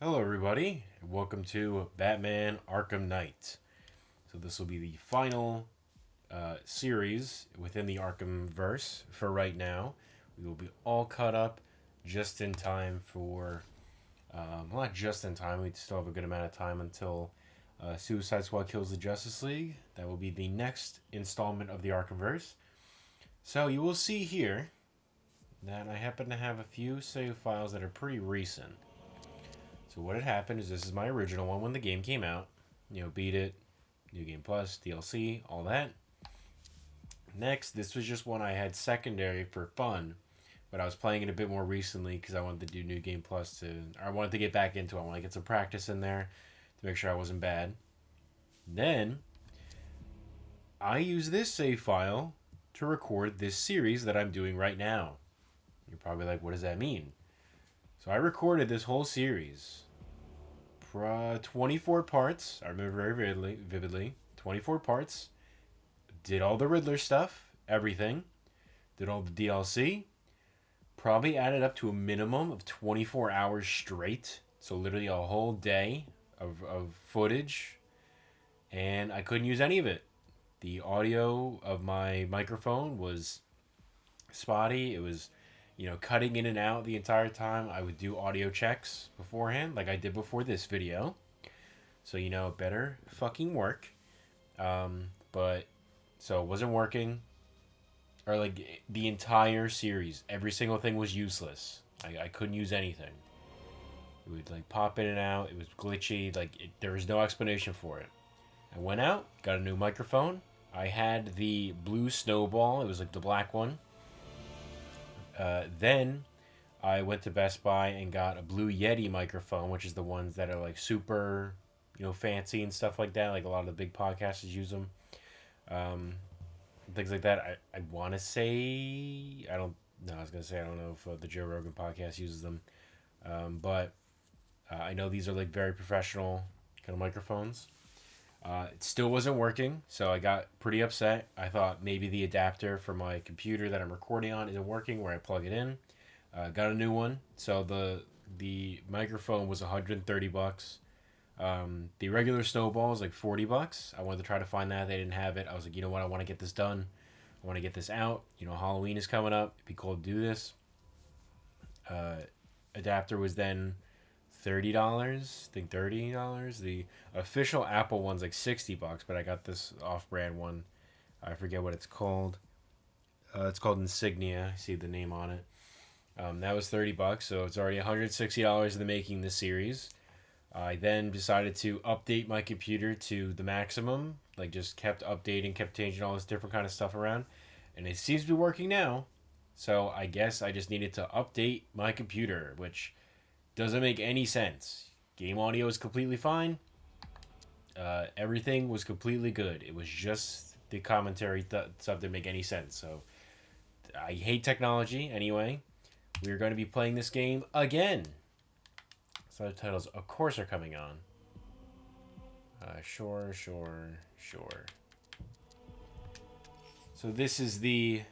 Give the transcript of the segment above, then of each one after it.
Hello, everybody, and welcome to Batman Arkham Knight. So, this will be the final series within the Arkham verse for right now. We will be all caught up just in time for, well, not just in time, we still have a good amount of time until Suicide Squad kills the Justice League. That will be the next installment of the Arkham verse. So, you will see here that I happen to have a few save files that are pretty recent. So what had happened is this is my original one when the game came out. Beat it, New Game Plus, DLC, all that. Next, this was just one I had secondary for fun, but I was playing it a bit more recently because I wanted to do New Game Plus I wanted to get back into it. I want to get some practice in there to make sure I wasn't bad. Then, I use this save file to record this series that I'm doing right now. You're probably like, what does that mean? So I recorded this whole series 24 parts. I remember very vividly. 24 parts. Did all the Riddler stuff, everything. Did all the DLC. Probably added up to a minimum of 24 hours straight. So literally a whole day of footage. And I couldn't use any of it. The audio of my microphone was spotty. It was, cutting in and out the entire time. I would do audio checks beforehand, like I did before this video. So, it better fucking work. But, so it wasn't working. Or, like, the entire series, every single thing was useless. I couldn't use anything. It would, like, pop in and out. It was glitchy. There was no explanation for it. I went out, got a new microphone. I had the blue snowball. It was, like, the black one. Then I went to Best Buy and got a Blue Yeti microphone, which is the ones that are like super, fancy and stuff like that. Like a lot of the big podcasters use them, things like that. I want to say I don't. No, I was gonna say I don't know if the Joe Rogan podcast uses them, but I know these are like very professional kind of microphones. It still wasn't working, so I got pretty upset. I thought maybe the adapter for my computer that I'm recording on isn't working where I plug it in. Got a new one. So the microphone was $130. The regular snowball is like $40. I wanted to try to find that. They didn't have it. I was like, you know what? I want to get this done. I want to get this out. Halloween is coming up. It'd be cool to do this. Adapter was then $30. I think $30. The official Apple one's like $60, but I got this off-brand one. I forget what it's called. It's called Insignia. I see the name on it. That was $30, so it's already $160 in the making this series. I then decided to update my computer to the maximum. Like just kept updating, kept changing all this different kind of stuff around, and it seems to be working now. So I guess I just needed to update my computer, which doesn't make any sense. Game audio is completely fine. Everything was completely good. It was just the commentary stuff didn't make any sense. So I hate technology anyway. We are going to be playing this game again. Subtitles, of course, are coming on. Sure. So this is the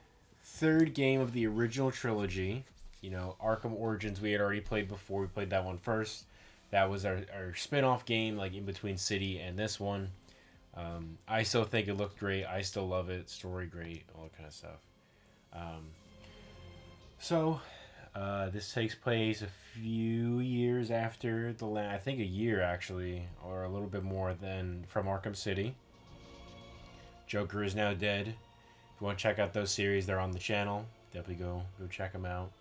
third game of the original trilogy. Arkham Origins we had already played before. We played that one first. That was our spin-off game, like in between City and this one. I still think it looked great. I still love it. Story great. All that kind of stuff. So this takes place a few years after I think a year actually, or a little bit more than from Arkham City. Joker is now dead. If you want to check out those series, they're on the channel. Definitely go check them out.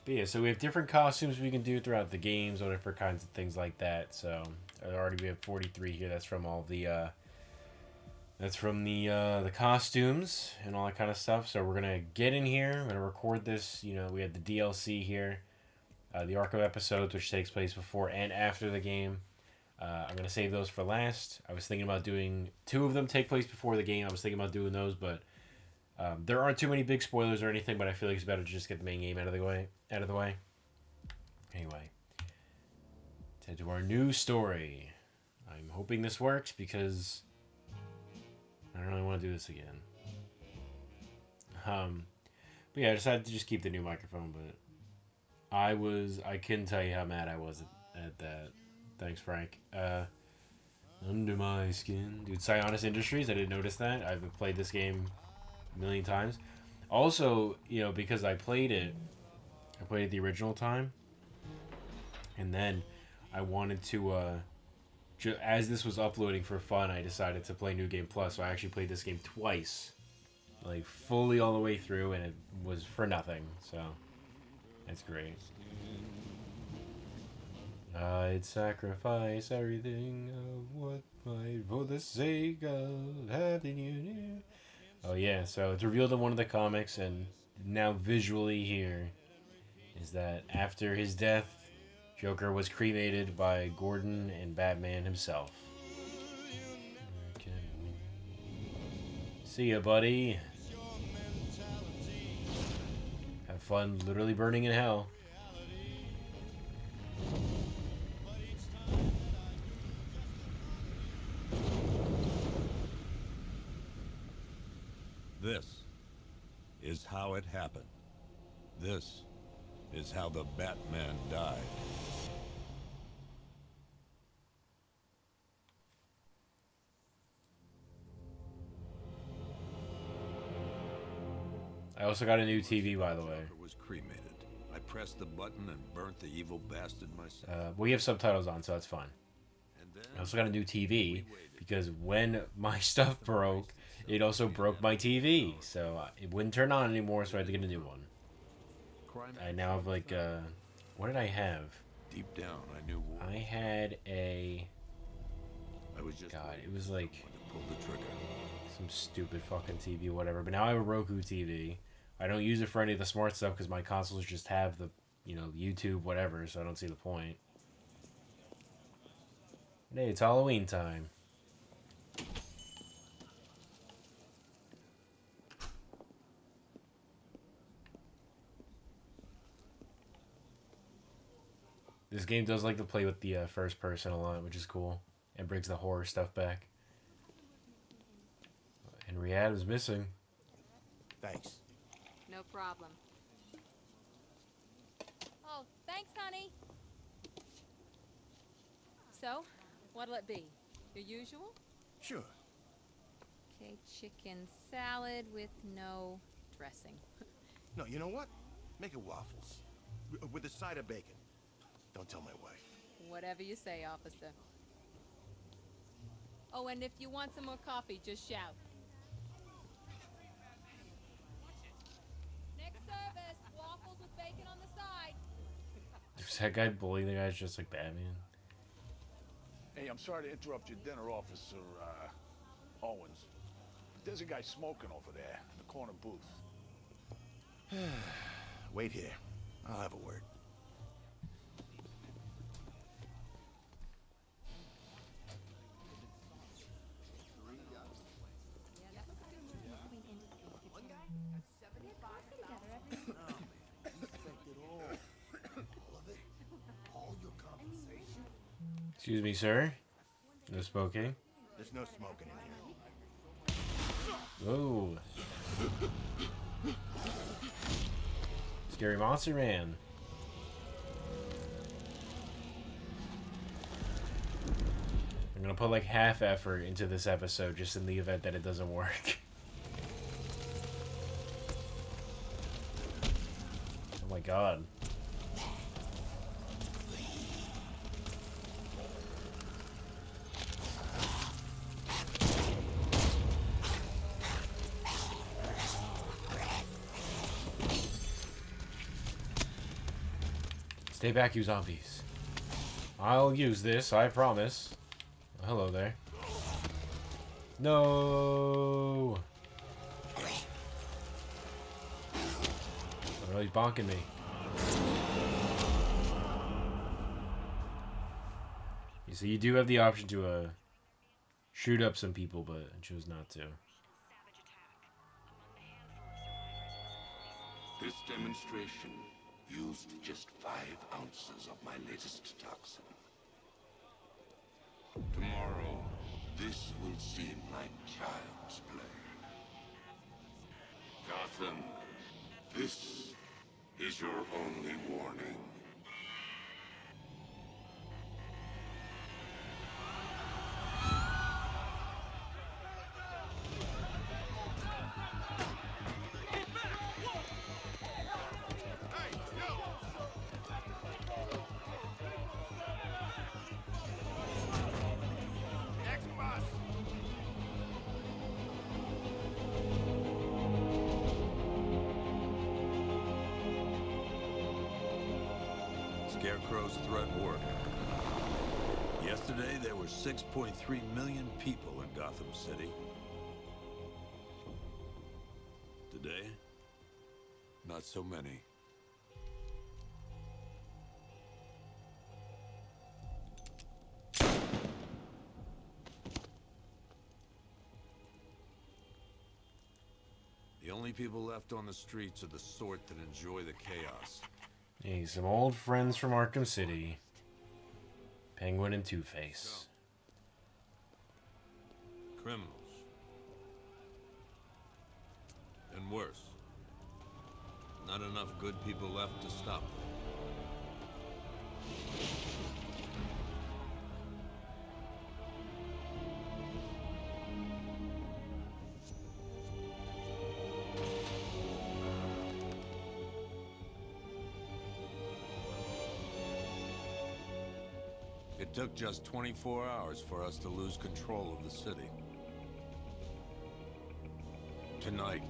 But yeah, so we have different costumes we can do throughout the games, or different kinds of things like that. So already we have 43 here. That's from all the the costumes and all that kind of stuff. So we're gonna get in here. I'm gonna record this. We have the DLC here, the Arkham episodes, which takes place before and after the game. I'm gonna save those for last. I was thinking about doing two of them take place before the game. I was thinking about doing those, but there aren't too many big spoilers or anything. But I feel like it's better to just get the main game out of the way. Anyway, to our new story. I'm hoping this works because I don't really want to do this again. But yeah, I decided to just keep the new microphone, but I couldn't tell you how mad I was at that. Thanks, Frank. Under my skin, dude. Sionis Industries. I didn't notice that. I've played this game a million times. Also, because I played it the original time, and then I wanted to. As this was uploading for fun, I decided to play New Game Plus. So I actually played this game twice, like fully all the way through, and it was for nothing. So that's great. I'd sacrifice everything of what might for the sake of having you near. Oh yeah, so it's revealed in one of the comics, and now visually here is that after his death, Joker was cremated by Gordon and Batman himself. See ya, buddy. Have fun literally burning in hell. This is how it happened. This is how the Batman died. I also got a new TV, by the way. Joker was cremated. I pressed the button and burnt the evil bastard myself. We have subtitles on, so that's fine. And then I also got a new TV because when my stuff broke, it also broke my TV, so it wouldn't turn on anymore. So I had to get a new one. I now have like what did I have? Deep down, I knew. I had a. I was just God, it was like to pull the trigger. some stupid fucking TV, whatever. But now I have a Roku TV. I don't use it for any of the smart stuff because my consoles just have the, YouTube, whatever. So I don't see the point. Hey, it's Halloween time. This game does like to play with the first person a lot, which is cool. And brings the horror stuff back. Henry Adams missing. Thanks. No problem. Oh, thanks, honey. So, what'll it be? Your usual? Sure. Okay, chicken salad with no dressing. No, you know what? Make it waffles. With a side of bacon. Don't tell my wife. Whatever you say, officer. Oh, and if you want some more coffee, just shout. Next service, waffles with bacon on the side. Is that guy bullying the guys just like Batman? Hey, I'm sorry to interrupt your dinner, Officer, Owens. But there's a guy smoking over there in the corner booth. Wait here. I'll have a word. Excuse me, sir. No smoking. There's no smoking in here. Whoa. Scary Monster Man. I'm gonna put like half effort into this episode just in the event that it doesn't work. Oh my god. Stay back, you zombies. I'll use this, I promise. Oh, hello there. No! Oh, he's bonking me. So you do have the option to shoot up some people, but I chose not to. This demonstration used just 5 ounces of my latest toxin. Tomorrow, this will seem like child's play. Gotham, this is your only warning. Scarecrow's threat worked. Yesterday, there were 6.3 million people in Gotham City. Today, not so many. The only people left on the streets are the sort that enjoy the chaos. Hey, some old friends from Arkham City. Penguin and Two-Face. Criminals. And worse. Not enough good people left to stop them. It took just 24 hours for us to lose control of the city. Tonight,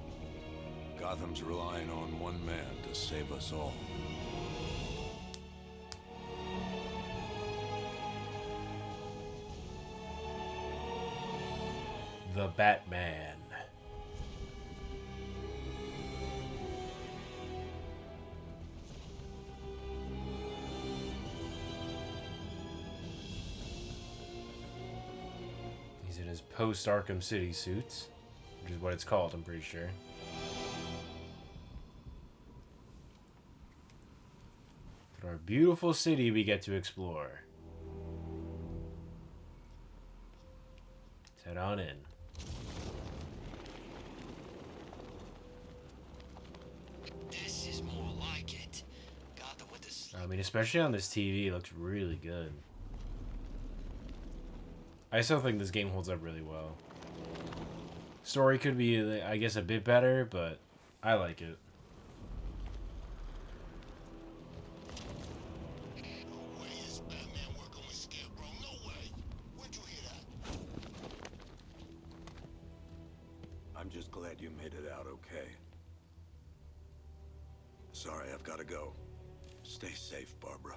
Gotham's relying on one man to save us all. The Batman. He's in his post-Arkham City suits, which is what it's called, I'm pretty sure. But our beautiful city we get to explore. Let's head on in. This is more like it. Gotham with this. I mean, especially on this TV, it looks really good. I still think this game holds up really well. Story could be, I guess, a bit better, but I like it. No way is Batman working with Scarecrow. No way. Where'd you hear that? I'm just glad you made it out okay. Sorry, I've got to go. Stay safe, Barbara.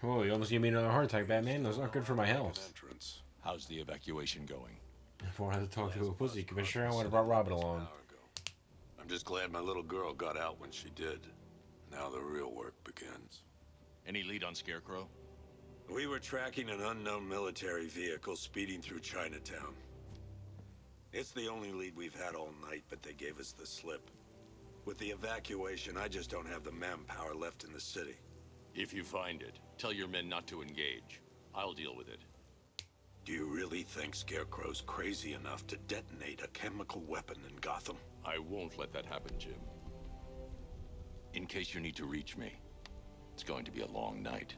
Whoa, you almost gave me another heart attack, Batman. That's not good for my health. Entrance. How's the evacuation going? If I wanted to talk to a pussy commissioner, I would have brought Robin along. I'm just glad my little girl got out when she did. Now the real work begins. Any lead on Scarecrow? We were tracking an unknown military vehicle speeding through Chinatown. It's the only lead we've had all night, but they gave us the slip. With the evacuation, I just don't have the manpower left in the city. If you find it, tell your men not to engage. I'll deal with it. Do you really think Scarecrow's crazy enough to detonate a chemical weapon in Gotham? I won't let that happen, Jim. In case you need to reach me, it's going to be a long night.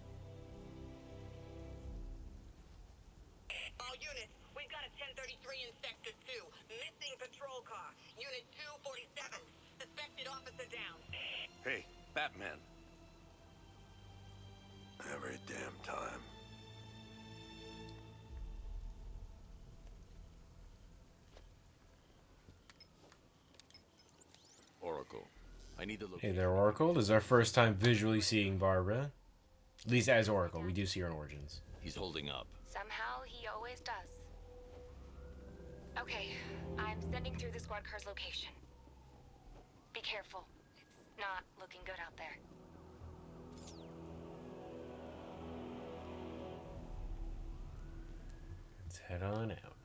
All units, we've got a 1033 in Sector 2. Missing patrol car. Unit 247. Suspected officer down. Hey, Batman. Every damn time. Oracle, I need the Hey location. there, Oracle. This is our first time visually seeing Barbara. At least as Oracle. We do see her in Origins. He's holding up. Somehow, he always does. Okay, I'm sending through the squad car's location. Be careful. It's not looking good out there. Let's head on out.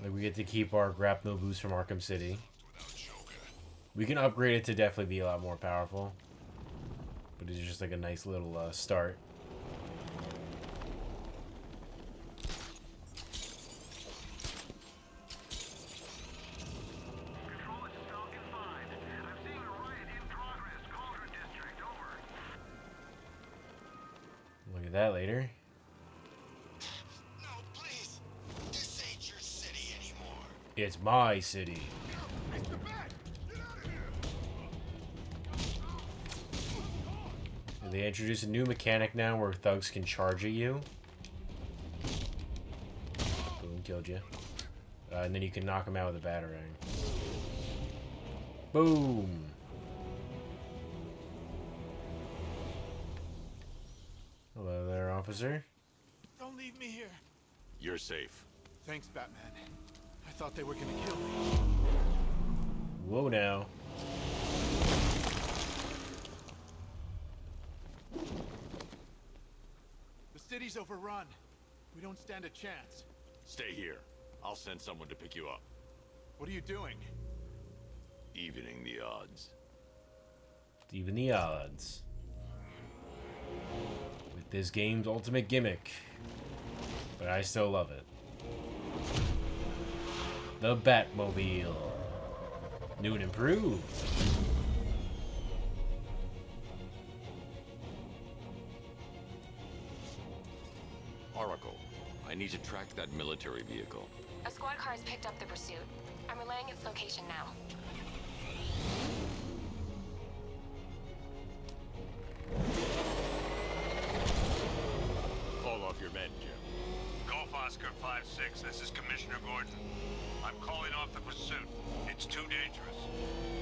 Like, we get to keep our grapnel boost from Arkham City. We can upgrade it to definitely be a lot more powerful. But it's just like a nice little start. Look at that later. No, please. This ain't your city anymore. It's my city. They introduced a new mechanic now where thugs can charge at you. Boom, killed you. And then you can knock them out with a batarang. Boom. Hello there, officer. Don't leave me here. You're safe. Thanks, Batman. I thought they were gonna kill me. Whoa now. The city's overrun. We don't stand a chance. Stay here. I'll send someone to pick you up. What are you doing? Evening the odds. Even the odds. With this game's ultimate gimmick. But I still love it. The Batmobile. New and improved. Oracle, I need to track that military vehicle. A squad car has picked up the pursuit. I'm relaying its location now. Call off your men, Jim. Golf Oscar 5-6, this is Commissioner Gordon. I'm calling off the pursuit. It's too dangerous.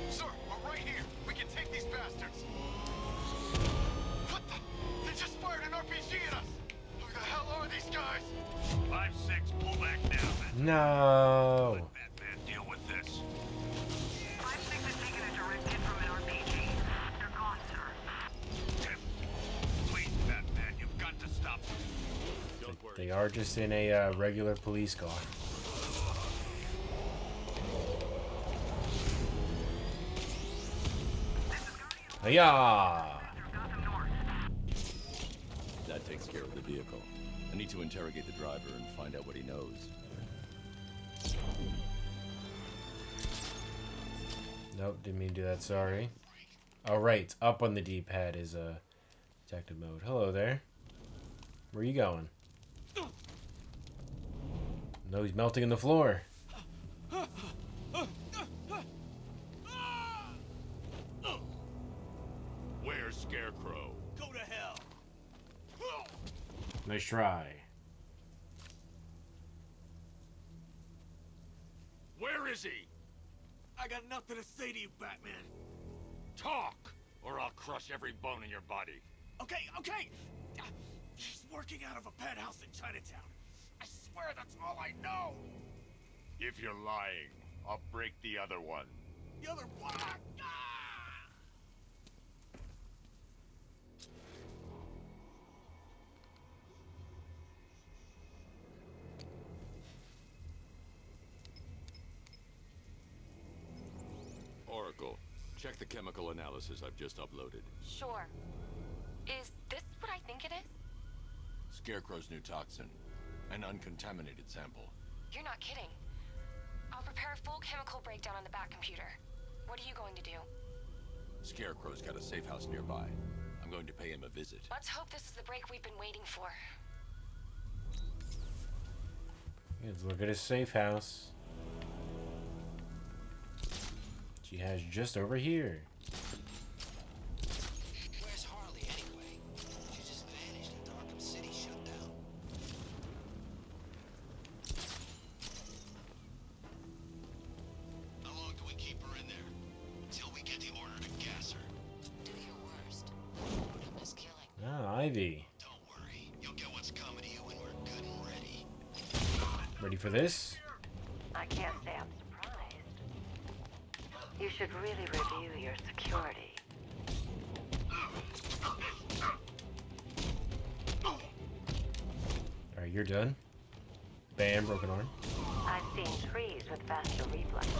Sir, we're right here. We can take these bastards. What the? They just fired an RPG at us. Who the hell are these guys? 5-6, pull back now, man. No. Let Batman deal with this. 5-6 has taken a direct hit from an RPG. They're gone, sir. Tim, please, Batman, you've got to stop them. Don't worry. They are just in a regular police car. Hiya! That takes care of the vehicle. I need to interrogate the driver and find out what he knows. Nope, didn't mean to do that, sorry. Oh, right, up on the D-pad is detective mode. Hello there. Where are you going? No, he's melting in the floor. Where's Scarecrow? Go to hell. Nice try. Where is he? I got nothing to say to you, Batman. Talk, or I'll crush every bone in your body. Okay. He's working out of a penthouse in Chinatown. I swear that's all I know. If you're lying, I'll break the other one. The other one. Oracle, check the chemical analysis I've just uploaded. Sure. Is this what I think it is? Scarecrow's new toxin. An uncontaminated sample. You're not kidding. I'll prepare a full chemical breakdown on the back computer. What are you going to do? Scarecrow's got a safe house nearby. I'm going to pay him a visit. Let's hope this is the break we've been waiting for. Let's look at his safe house. She has just over here. Where's Harley anyway? She just vanished and Arkham City shut down. How long do we keep her in there? Until we get the order to gas her. Do your worst. Just killing. Ah, Ivy. Don't worry. You'll get what's coming to you when we're good and ready. Ready for this? I can't say I'm surprised. You should really review your security. Alright, you're done. Bam, broken arm. I've seen trees with faster reflexes.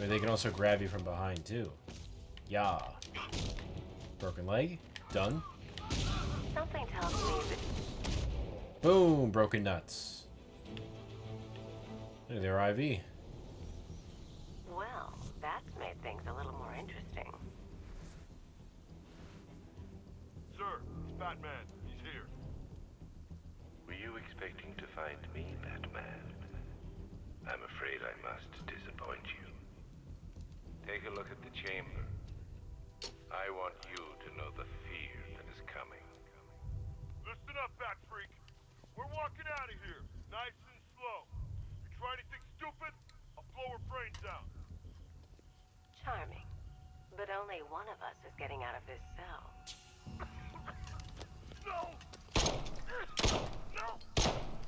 Or they can also grab you from behind, too. Yeah. Broken leg. Done. Something tells me that Boom, broken nuts. Hey there, Ivy. well, that's made things a little more interesting. Sir, it's Batman. He's here. Were you expecting to find me, Batman? I'm afraid I must disappoint you. Take a look at the chamber. I want you to know the fear that is coming. Listen up, Bat Freak. We're walking out of here, nice and slow. You try anything stupid, I'll blow her brains out. one of us is getting out of this cell.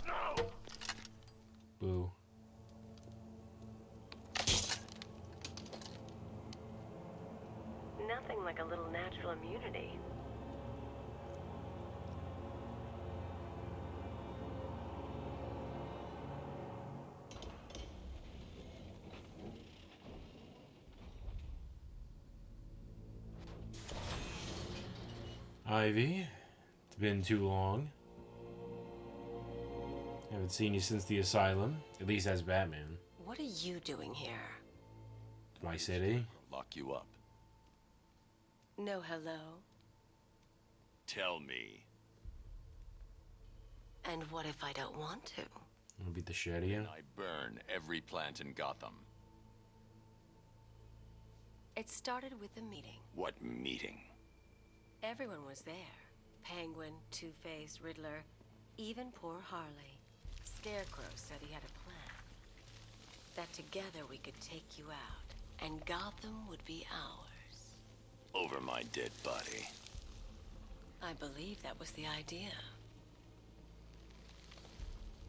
No! Boo. Nothing like a little natural immunity. Ivy, it's been too long. Haven't seen you since the asylum, at least as Batman. What are you doing here? My city. Lock you up. No hello. Tell me. And what if I don't want to? I'll beat the shit out of you. I burn every plant in Gotham. It started with a meeting. What meeting? Everyone was there. Penguin, Two-Face, Riddler, even poor Harley. Scarecrow said he had a plan. That together we could take you out, and Gotham would be ours. Over my dead body. I believe that was the idea.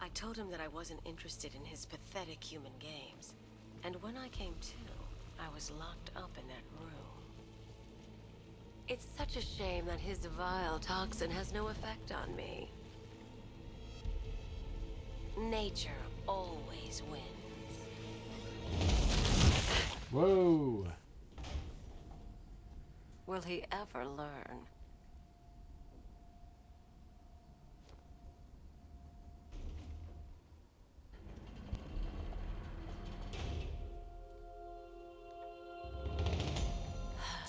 I told him that I wasn't interested in his pathetic human games. And when I came to, I was locked up in that room. It's such a shame that his vile toxin has no effect on me. Nature always wins. Whoa! Will he ever learn?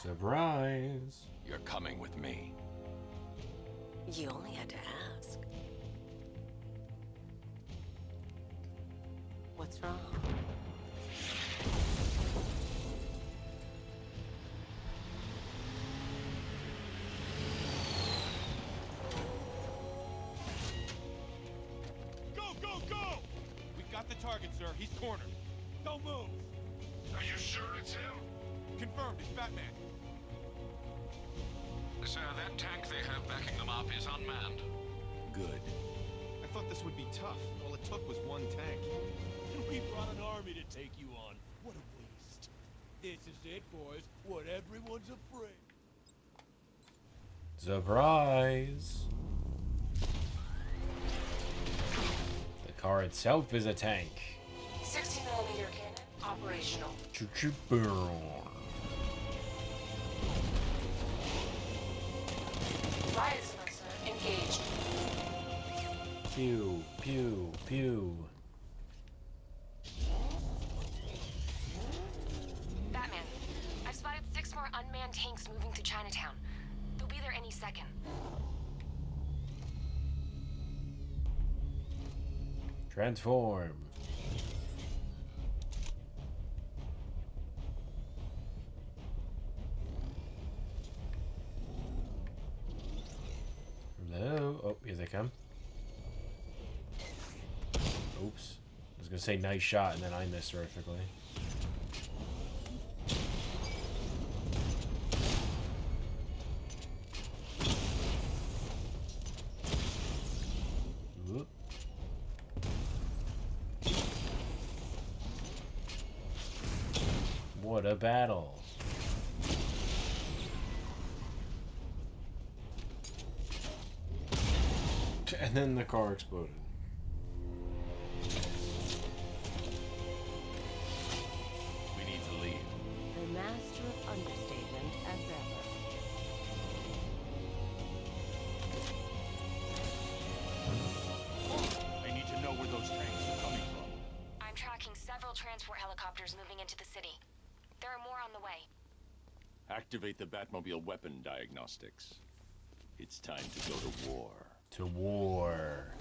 Surprise! You're coming with me. You only had to ask. What's wrong? Go, go, go! We got the target, sir. He's cornered. Don't move! Are you sure it's him? Confirmed. It's Batman. Sir, that tank they have backing them up is unmanned. Good. I thought this would be tough. All it took was one tank. We brought an army to take you on. What a waste. This is it, boys. What everyone's afraid. Surprise! The car itself is a tank. 60mm cannon operational. Choo-choo boom. Riot suppressor engaged. Pew, pew, pew. Batman, I've spotted 6 more unmanned tanks moving to Chinatown. They'll be there any second. Transform. Hello. Oh, here they come. Oops. I was gonna say nice shot, and then I missed horrifically. Whoop. What a battle. And then the car exploded. We need to leave. The master of understatement as ever. I need to know where those tanks are coming from. I'm tracking several transport helicopters moving into the city. There are more on the way. Activate the Batmobile weapon diagnostics. It's time to go to war. To war.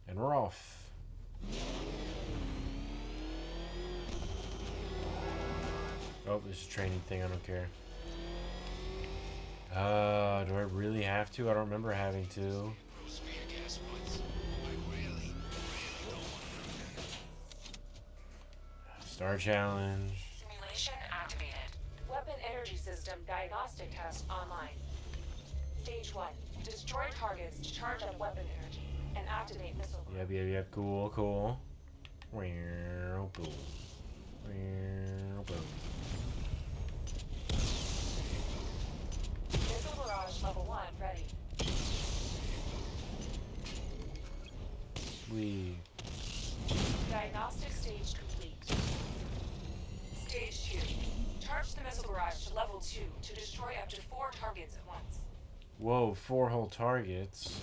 And we're off. Oh, this is a training thing, I don't care. Do I really have to? I don't remember having to. Star challenge. Simulation activated. system diagnostic test online. Stage 1. Destroy targets to charge up weapon energy and activate missile. Yep. Cool. Boom. Boom. Missile barrage level 1 ready. Diagnostic stage complete. Stage 2. Charge the missile barrage to level 2 to destroy up to 4 targets at once. Whoa, 4 whole targets.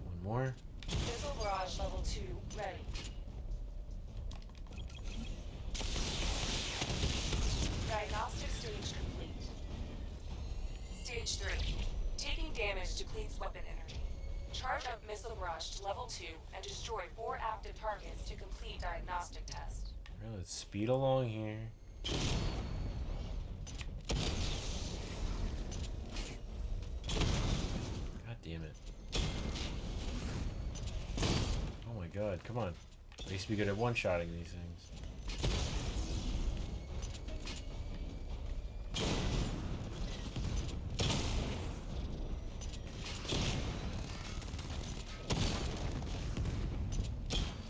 One more. Missile barrage level 2 ready. Diagnostic stage complete. Stage 3. Taking damage depletes weapon energy. Charge up missile barrage to level 2 and destroy 4 active targets to complete diagnostic test. Well, let's speed along here. God damn it. Oh my god, come on. At least be good at one-shotting these things.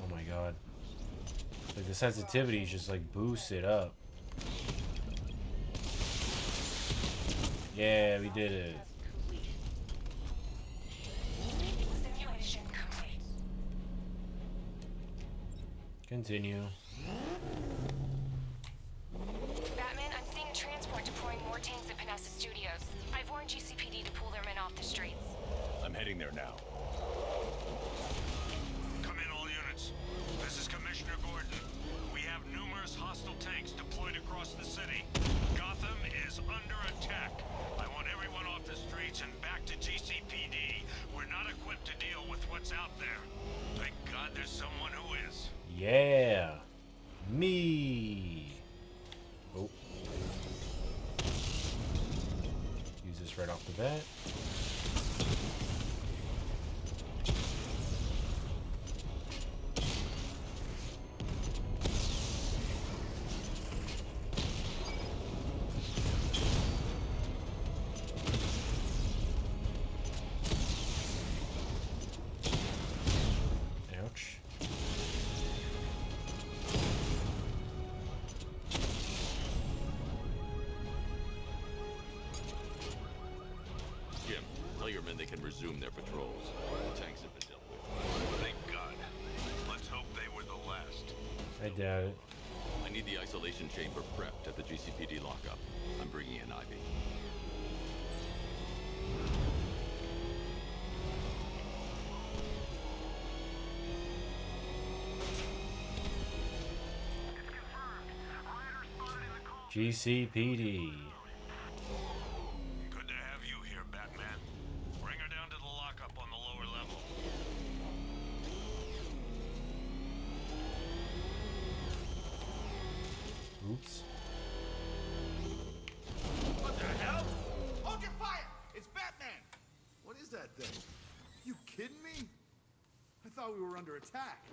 Oh my god. Like the sensitivity just like boosts it up. Yeah, we did it. Simulation complete. Continue. Batman, I'm seeing a transport deploying more tanks at Panessa Studios. I've warned GCPD to pull their men off the streets. I'm heading there now. Come in, all units. This is Commissioner Gordon. We have numerous hostile tanks deployed across the city. Gotham is under attack. I want everyone off the streets and back to GCPD. We're not equipped to deal with what's out there. Thank God there's someone who is. Yeah. Me. Oh. Use this right off the bat. Ouch. Jim, tell your men they can resume their patrols. The tanks have been dealt with. Thank God. Let's hope they were the last. I doubt it. I need the isolation chamber prepped at the GCPD lockup. I'm bringing in Ivy. GCPD. Good to have you here, Batman. Bring her down to the lockup on the lower level. Oops. What the hell? Hold your fire! It's Batman! What is that thing? You kidding me? I thought we were under attack.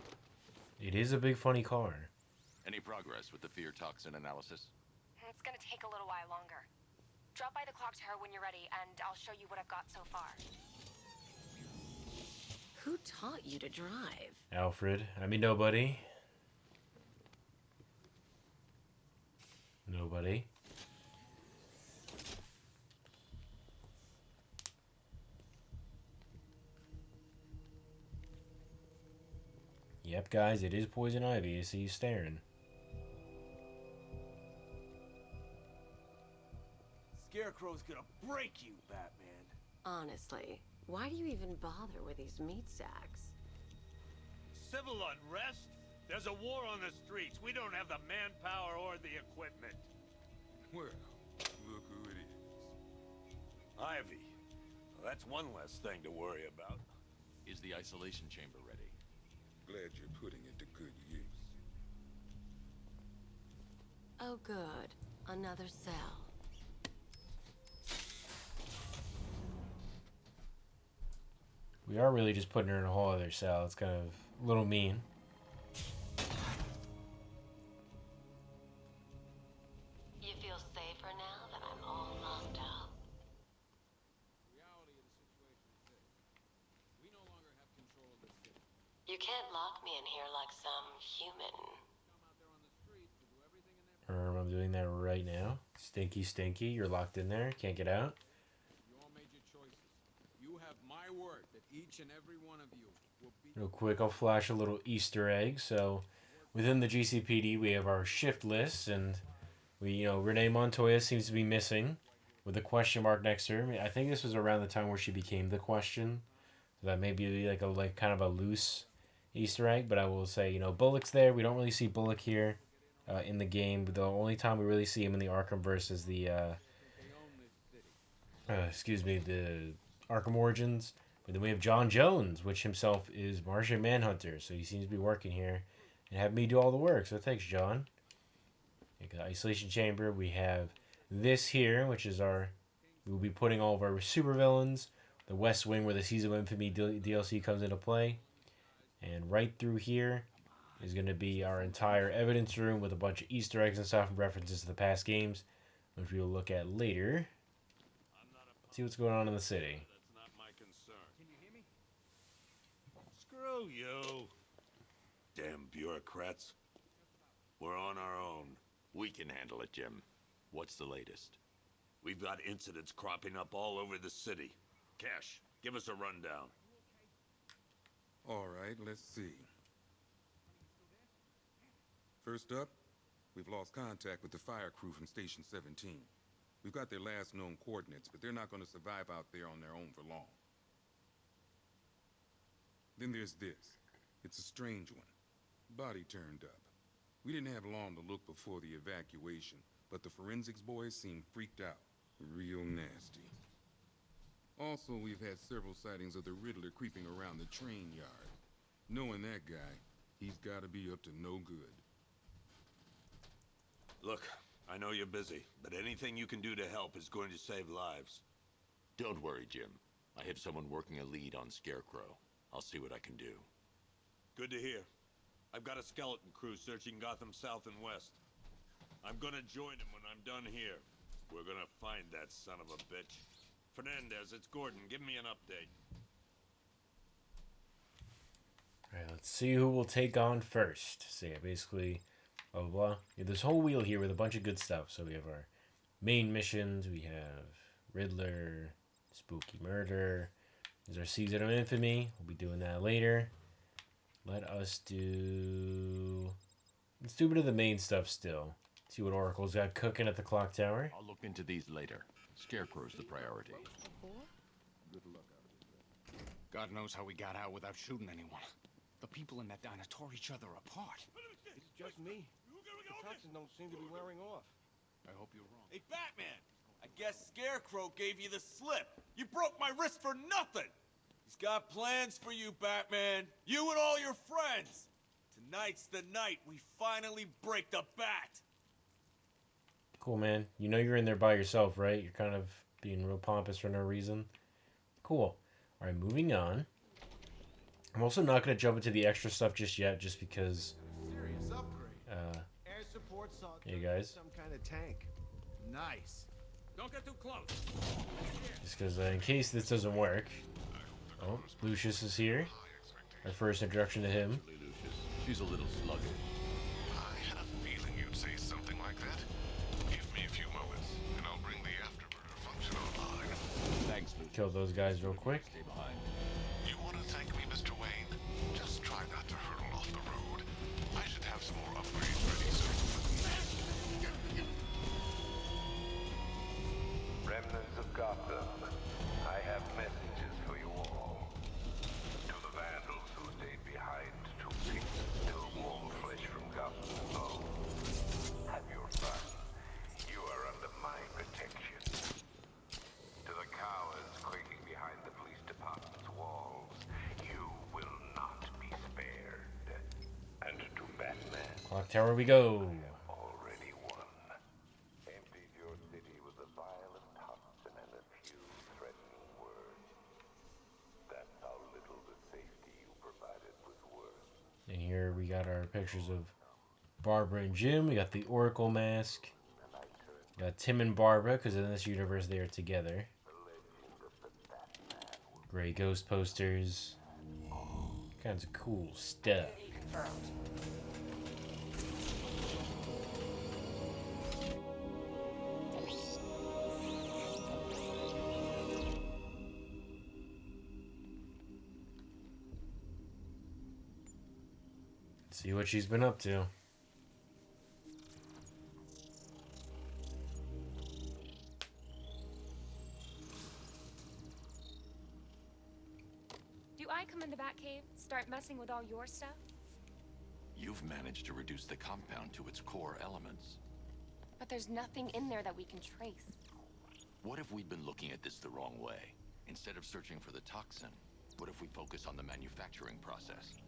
It is a big funny car. Any progress with the fear toxin analysis? It's gonna take a little while longer. Drop by the clock tower when you're ready, and I'll show you what I've got so far. Who taught you to drive? Alfred. I mean, nobody. Nobody. Yep, guys, it is Poison Ivy. I see you staring. Scarecrow's gonna break you, Batman. Honestly, why do you even bother with these meat sacks? Civil unrest? There's a war on the streets. We don't have the manpower or the equipment. Well, look who it is. Ivy. Well, that's one less thing to worry about. Is the isolation chamber ready? Glad you're putting it to good use. Oh, good. Another cell. We are really just putting her in a whole other cell. It's kind of a little mean. You feel safer now that I'm all locked up? You can't lock me in here like some human. I'm doing that right now. Stinky, stinky. You're locked in there. Can't get out. You all made your choices. You have my word that each and every one of you will be... Real quick, I'll flash a little Easter egg. So, within the GCPD, we have our shift lists, and Renee Montoya seems to be missing with a question mark next to her. I think this was around the time where she became the question. So that may be like kind of a loose Easter egg, but I will say, Bullock's there. We don't really see Bullock here in the game. The only time we really see him in the Arkhamverse is the Arkham Origins. But then we have John Jones, which himself is Martian Manhunter, so he seems to be working here and have me do all the work. So thanks, John. The Isolation Chamber. We have this here, which is we'll be putting all of our supervillains. The West Wing, where the Season of Infamy DLC comes into play. And right through here is going to be our entire evidence room with a bunch of Easter eggs and stuff and references to the past games, which we'll look at later. Let's see what's going on in the city. That's not my concern. Can you hear me? Screw you. Damn bureaucrats. We're on our own. We can handle it, Jim. What's the latest? We've got incidents cropping up all over the city. Cash, give us a rundown. All right, let's see. First up, we've lost contact with the fire crew from Station 17. We've got their last known coordinates, but they're not going to survive out there on their own for long. Then there's this. It's a strange one. Body turned up. We didn't have long to look before the evacuation, but the forensics boys seemed freaked out. Real nasty. Also, we've had several sightings of the Riddler creeping around the train yard. Knowing that guy, he's got to be up to no good. Look, I know you're busy, but anything you can do to help is going to save lives. Don't worry, Jim. I have someone working a lead on Scarecrow. I'll see what I can do. Good to hear. I've got a skeleton crew searching Gotham South and West. I'm gonna join him when I'm done here. We're gonna find that son of a bitch. Fernandez, it's Gordon. Give me an update. Alright, let's see who we'll take on first. So yeah, basically, blah, blah, blah. Yeah, this whole wheel here with a bunch of good stuff. So we have our main missions. We have Riddler, Spooky Murder. There's our Season of Infamy. We'll be doing that later. Let's do a bit of the main stuff still. See what Oracle's got cooking at the clock tower. I'll look into these later. Scarecrow's the priority. Good luck out there. God knows how we got out without shooting anyone. The people in that diner tore each other apart. It's just me. The toxins don't seem to be wearing off. I hope you're wrong. Hey, Batman! I guess Scarecrow gave you the slip. You broke my wrist for nothing! He's got plans for you, Batman. You and all your friends. Tonight's the night we finally break the bat. Cool, man. You know you're in there by yourself, right? You're kind of being real pompous for no reason. Cool. All right, moving on. I'm also not going to jump into the extra stuff just yet, just because... Serious upgrade. Air support saw hey, guys. Some kind of tank. Nice. Don't get too close. Just because in case this doesn't work... Oh, Lucius is here. Our first introduction to him. Lucius. She's a little sluggish. I had a feeling you'd say something like that. Give me a few moments, and I'll bring the afterburner function online. Thanks, Lucius. Kill those guys real quick. Stay behind. You want to thank me, Mr. Wayne? Just try not to hurtle off the road. I should have some more upgrades ready soon. Remnants of Gotham, I have messages for you all. To the vandals who stayed behind to pick still warm flesh from Gotham's bones. Have your fun. You are under my protection. To the cowards quaking behind the police department's walls, you will not be spared. And to Batman, Clock tower we go. already won. Emptied your city with a violent toxin and a few threatening words. That's how little here we got our pictures of Barbara and Jim. We got the Oracle mask. We got Tim and Barbara, because in this universe they are together. Gray Ghost posters. Kinds of cool stuff. See what she's been up to. Do I come in the Batcave, start messing with all your stuff? You've managed to reduce the compound to its core elements. But there's nothing in there that we can trace. What if we'd been looking at this the wrong way? Instead of searching for the toxin, what if we focus on the manufacturing process?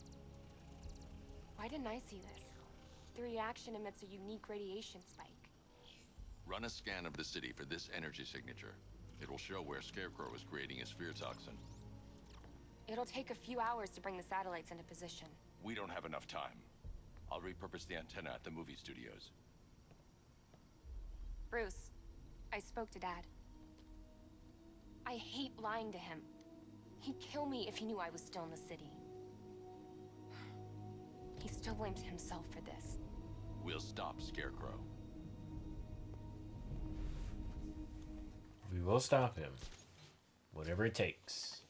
Why didn't I see this? The reaction emits a unique radiation spike. Run a scan of the city for this energy signature. It will show where Scarecrow is creating a sphere toxin. It'll take a few hours to bring the satellites into position. We don't have enough time. I'll repurpose the antenna at the movie studios. Bruce, I spoke to Dad. I hate lying to him. He'd kill me if he knew I was still in the city. He still blames himself for this. We'll stop Scarecrow. We will stop him. Whatever it takes.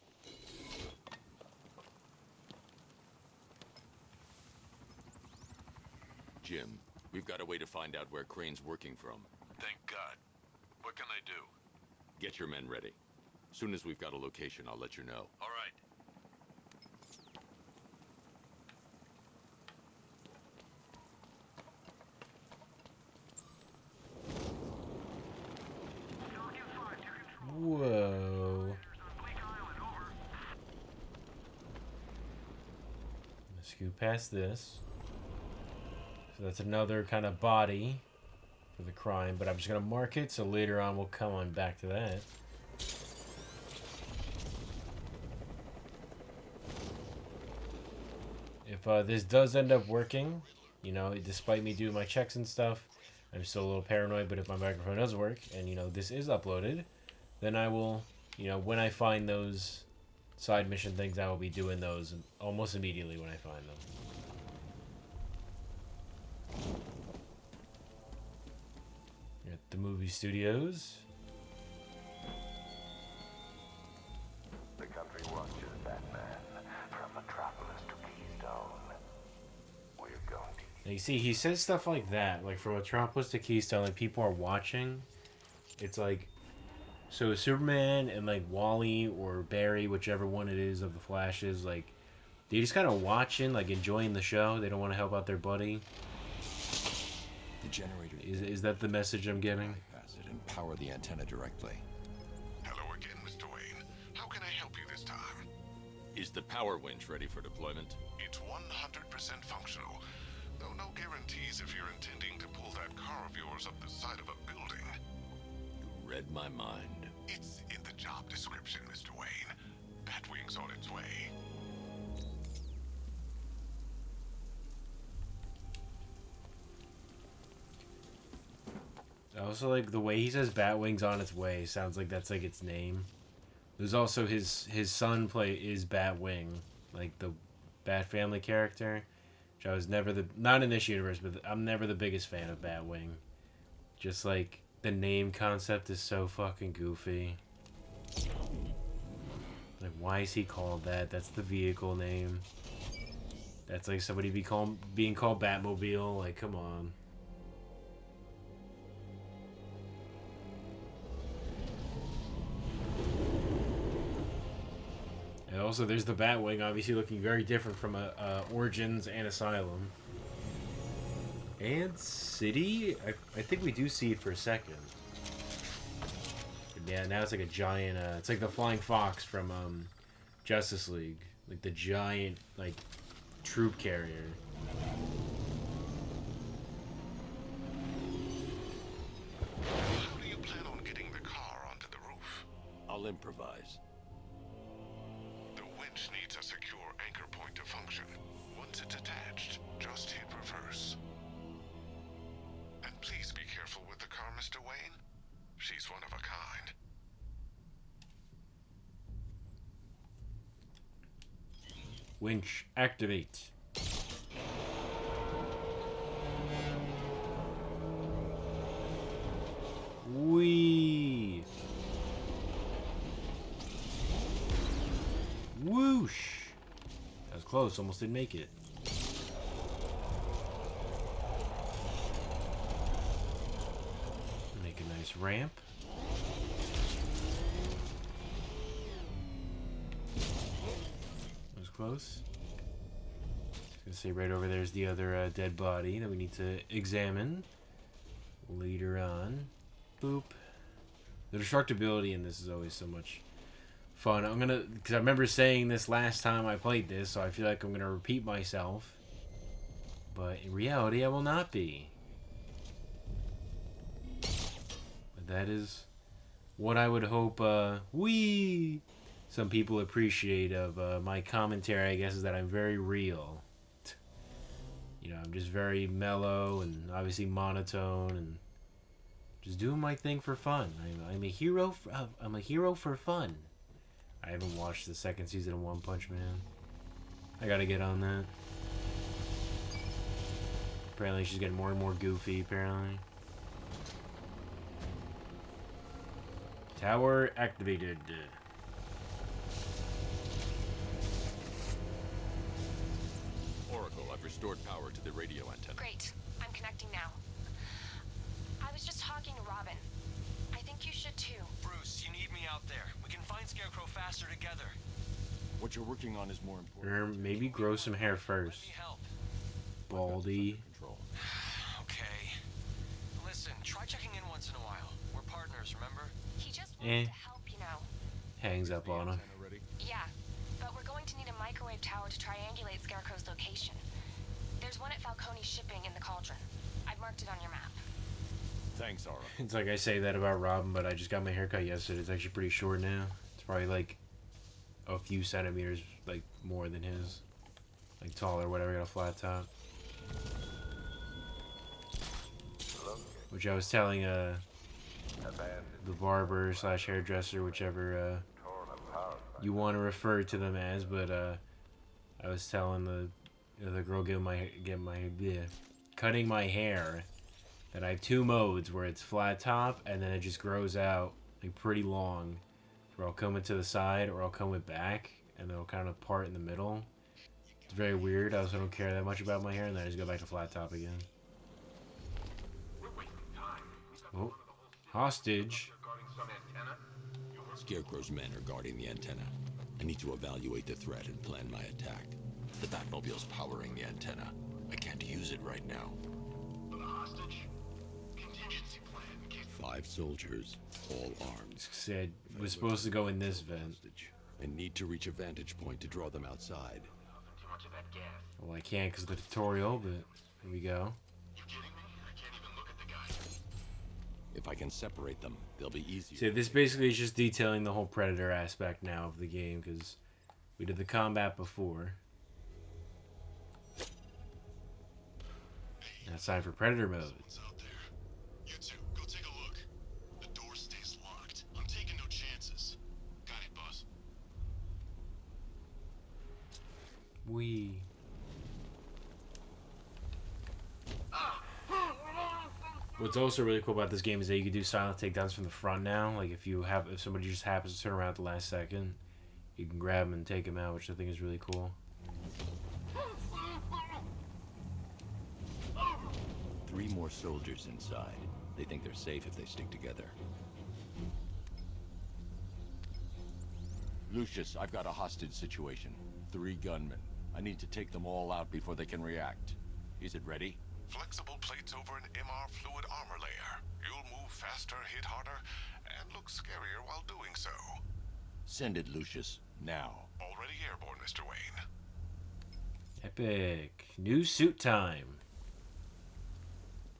Jim, we've got a way to find out where Crane's working from. Thank God. What can I do? Get your men ready. Soon as we've got a location, I'll let you know. All right. Whoa. Let's scoot past this. So that's another kind of body for the crime, but I'm just going to mark it so later on we'll come on back to that. If this does end up working, you know, despite me doing my checks and stuff, I'm still a little paranoid, but if my microphone does work and, you know, this is uploaded, then I will, you know, when I find those side mission things, I will be doing those almost immediately when I find them. At the movie studios. The country watches Batman from Metropolis to Keystone. We're going to... Now you see, he says stuff like that, like from Metropolis to Keystone, like people are watching. It's like, so Superman and like Wally or Barry, whichever one it is of the Flashes, like they just kind of watching, like enjoying the show. They don't want to help out their buddy. The generator... Is that the message I'm getting? Bypass it and power the antenna directly. Hello again, Mr. Wayne. How can I help you this time? Is the power winch ready for deployment? It's 100% functional. Though no guarantees if you're intending to pull that car of yours up the side of a building. You read my mind. It's in the job description, Mr. Wayne. Batwing's on its way. I also like the way he says Batwing's on its way. Sounds like that's like its name. There's also his son is Batwing, like the Bat Family character. Which I was never not in this universe, but I'm never the biggest fan of Batwing. Just like the name concept is so fucking goofy. Like why is he called that? That's the vehicle name. That's like somebody being called Batmobile. Like come on. And also, there's the Batwing, obviously looking very different from Origins and Asylum. And City? I think we do see it for a second. But yeah, now it's like a giant, it's like the Flying Fox from Justice League. Like the giant, like, troop carrier. How do you plan on getting the car onto the roof? I'll improvise. The winch needs a secure anchor point to function. Once it's attached, Winch, activate. Whee! Whoosh! That was close, almost didn't make it. Make a nice ramp. That was close. I was gonna say right over there's the other dead body that we need to examine later on. Boop. The destructibility in this is always so much fun. I'm gonna, because I remember saying this last time I played this, so I feel like I'm gonna repeat myself. But in reality, I will not be. But that is what I would hope, some people appreciate of my commentary, I guess, is that I'm very real. You know, I'm just very mellow and obviously monotone and just doing my thing for fun. I'm a hero. I'm a hero for fun. I haven't watched the second season of One Punch Man. I gotta get on that. Apparently she's getting more and more goofy, apparently. Tower activated. Oracle, I've restored power to the radio antenna. Great. I'm connecting now. I was just talking to Robin. I think you should too. Bruce, you need me out there. We can find Scarecrow faster together. What you're working on is more important. Or maybe grow some hair first. Baldy. Okay. Listen, try checking in once in a while. We're partners, remember? He just wants to help, you know. Hangs up on him. Yeah, but we're going to need a microwave tower to triangulate Scarecrow's location. There's one at Falcone Shipping in the Cauldron. I've marked it on your map. Thanks, Aura. It's like I say that about Robin, but I just got my haircut yesterday. It's actually pretty short now. It's probably like a few centimeters, like more than his. Like taller, whatever, got a flat top. Which I was telling the barber / hairdresser, whichever you want to refer to them as, but I was telling the girl cutting my hair that I have two modes where it's flat top and then it just grows out like pretty long, where I'll comb it to the side or I'll comb it back and then it'll kind of part in the middle. It's very weird. I also don't care that much about my hair, and then I just go back to flat top again. Oh, hostage. Scarecrow's men are guarding the antenna. I need to evaluate the threat and plan my attack. The Batmobile's powering the antenna. I can't use it right now. The hostage? Contingency plan. 5 soldiers, all armed. Said was supposed to go in this vent. I need to reach a vantage point to draw them outside. Too much of that gas. Well, I can't because of the tutorial, but here we go. You kidding me? I can't even look at the guy. If I can separate them, they'll be easier. So this basically is just detailing the whole Predator aspect now of the game, because we did the combat before. Now it's time for Predator mode. Out there. You two, go take a look. The door stays locked. I'm taking no chances. Got it, boss. Wee. What's also really cool about this game is that you can do silent takedowns from the front now. Like if somebody just happens to turn around at the last second, you can grab them and take them out, which I think is really cool. 3 more soldiers inside. They think they're safe if they stick together. Lucius, I've got a hostage situation. 3 gunmen. I need to take them all out before they can react. Is it ready? Flexible plates over an MR fluid armor layer. You'll move faster, hit harder, and look scarier while doing so. Send it, Lucius. Now. Already airborne, Mr. Wayne. Epic. New suit time.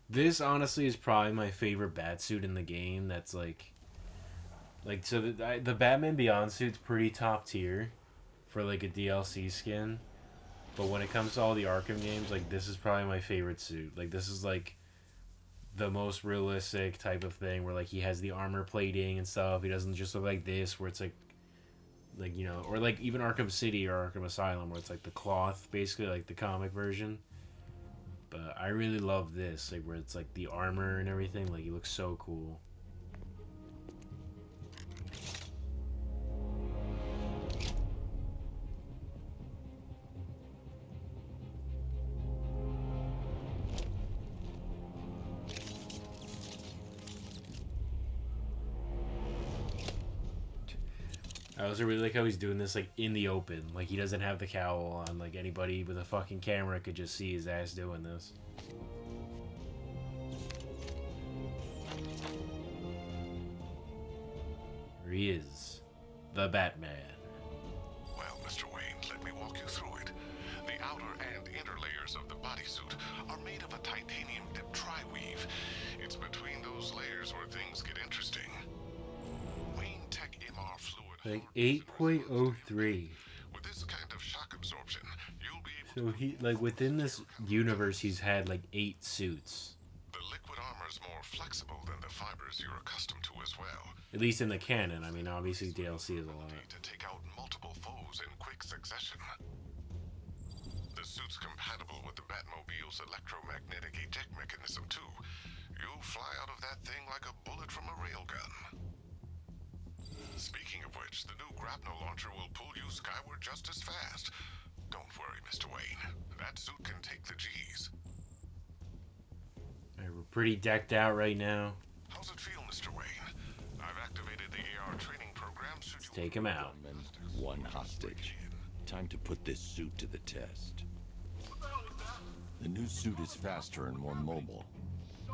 This honestly is probably my favorite Batsuit in the game. That's like so the Batman Beyond suit's pretty top tier for like a DLC skin. But when it comes to all the Arkham games, like this is probably my favorite suit. Like this is like the most realistic type of thing where like he has the armor plating and stuff. He doesn't just look like this where it's like like, you know, or like even Arkham City or Arkham Asylum, where it's like the cloth, basically like the comic version. But I really love this, like where it's like the armor and everything. Like, he looks so cool. I also really like how he's doing this like in the open. Like, he doesn't have the cowl on. Like, anybody with a fucking camera could just see his ass doing this. Here he is, the Batman. Well, Mr. Wayne, let me walk you through it. The outer and inner layers of the bodysuit are made of a titanium dip tri-weave. It's between those layers where things get interesting. Wayne Tech MR fluid. Like 8.03. With this kind of shock absorption, you'll be So he, like, within this universe, he's had like 8 suits. The liquid armor's more flexible than the fibers you're accustomed to as well. At least in the canon. I mean, obviously DLC is a lot. To take out multiple foes in quick succession. The suit's compatible with the Batmobile's electromagnetic eject mechanism too. You'll fly out of that thing like a bullet from a railgun. Speaking of which, the new grapnel launcher will pull you skyward just as fast. Don't worry, Mr. Wayne. That suit can take the G's. Alright, we're pretty decked out right now. How's it feel, Mr. Wayne? I've activated the AR training program. Let's take him out. One hostage. Time to put this suit to the test. The new suit is faster and more mobile.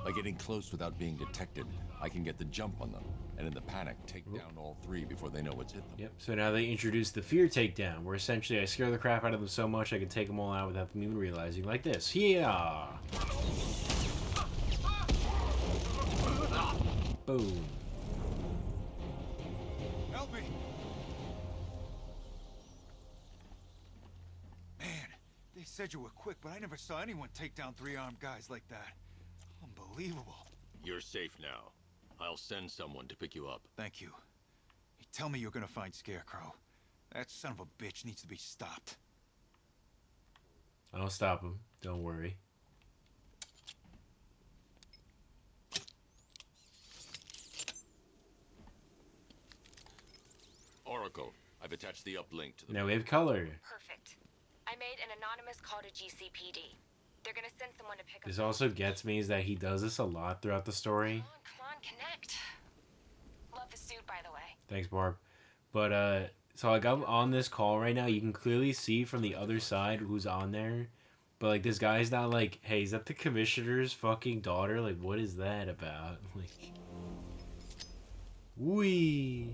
By getting close without being detected, I can get the jump on them, and in the panic, take down all 3 before they know what's hit them. Yep, so now they introduced the fear takedown, where essentially I scare the crap out of them so much I can take them all out without them even realizing, like this. Yeah! Boom. Help me! Man, they said you were quick, but I never saw anyone take down 3 armed guys like that. Unbelievable. You're safe now. I'll send someone to pick you up. Thank you. Hey, tell me you're gonna find Scarecrow. That son of a bitch needs to be stopped. I'll stop him. Don't worry. Oracle, I've attached the uplink to the... Now we have color. Perfect. I made an anonymous call to GCPD. They're gonna send someone to pick up... This also gets me is that he does this a lot throughout the story. Come on, connect. Love the suit, by the way. Thanks, Barb. But, so like I'm on this call right now. You can clearly see from the other side who's on there. But, like, this guy's not like, hey, is that the commissioner's fucking daughter? Like, what is that about? Like... Whee!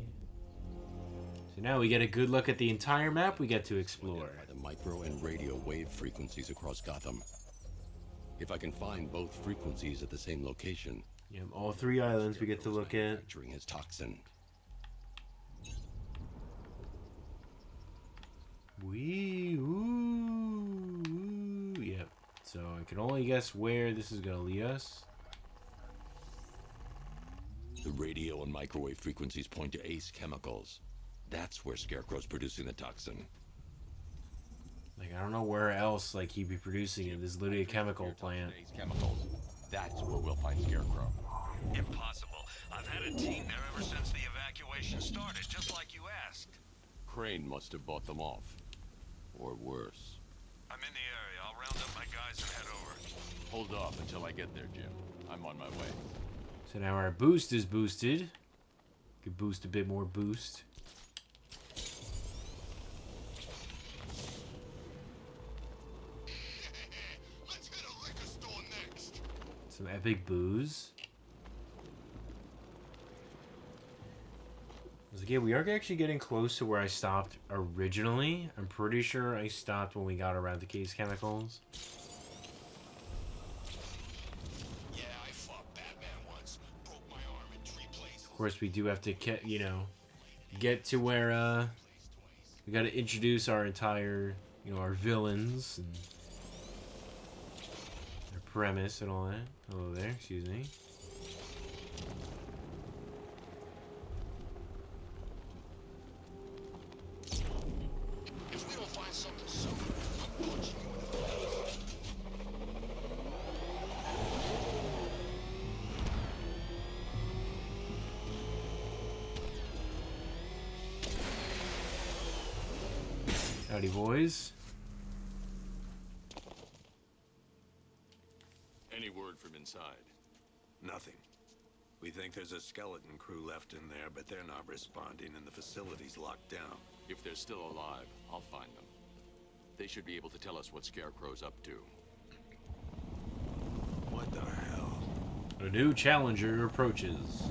So now we get a good look at the entire map we get to explore. The micro and radio wave frequencies across Gotham. If I can find both frequencies at the same location... Yep, all 3 islands we get to look at. Manufacturing his toxin. Wee, ooh, yep. So I can only guess where this is gonna lead us. The radio and microwave frequencies point to Ace Chemicals. That's where Scarecrow's producing the toxin. Like, I don't know where else, like, he'd be producing it. This is literally a chemical plant. Ace Chemicals. That's where we'll find Scarecrow. Impossible. I've had a team there ever since the evacuation started, just like you asked. Crane must have bought them off. Or worse. I'm in the area. I'll round up my guys and head over. Hold off until I get there, Jim. I'm on my way. So now our boost is boosted. Could boost a bit more boost. Let's hit a liquor store next. Some epic booze. Again, we are actually getting close to where I stopped originally. I'm pretty sure I stopped when we got around to Case Chemicals. Yeah, I fought Batman once. Broke my arm in 3 places. Of course, we do have to get, you know, get to where we got to introduce our entire, you know, our villains and their premise and all that. Hello there, excuse me. Howdy, boys. Any word from inside? Nothing. We think there's a skeleton crew left in there, but they're not responding and the facility's locked down. If they're still alive, I'll find them. They should be able to tell us what Scarecrow's up to. What the hell? A new challenger approaches.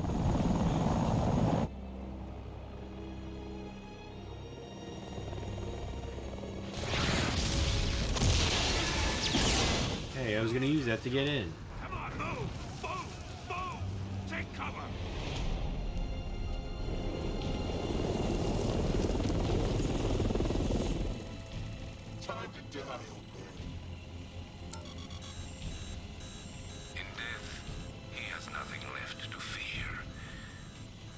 Hey, I was gonna use that to get in. Come on, move! Move! Move! Take cover! Time to die. In death, he has nothing left to fear.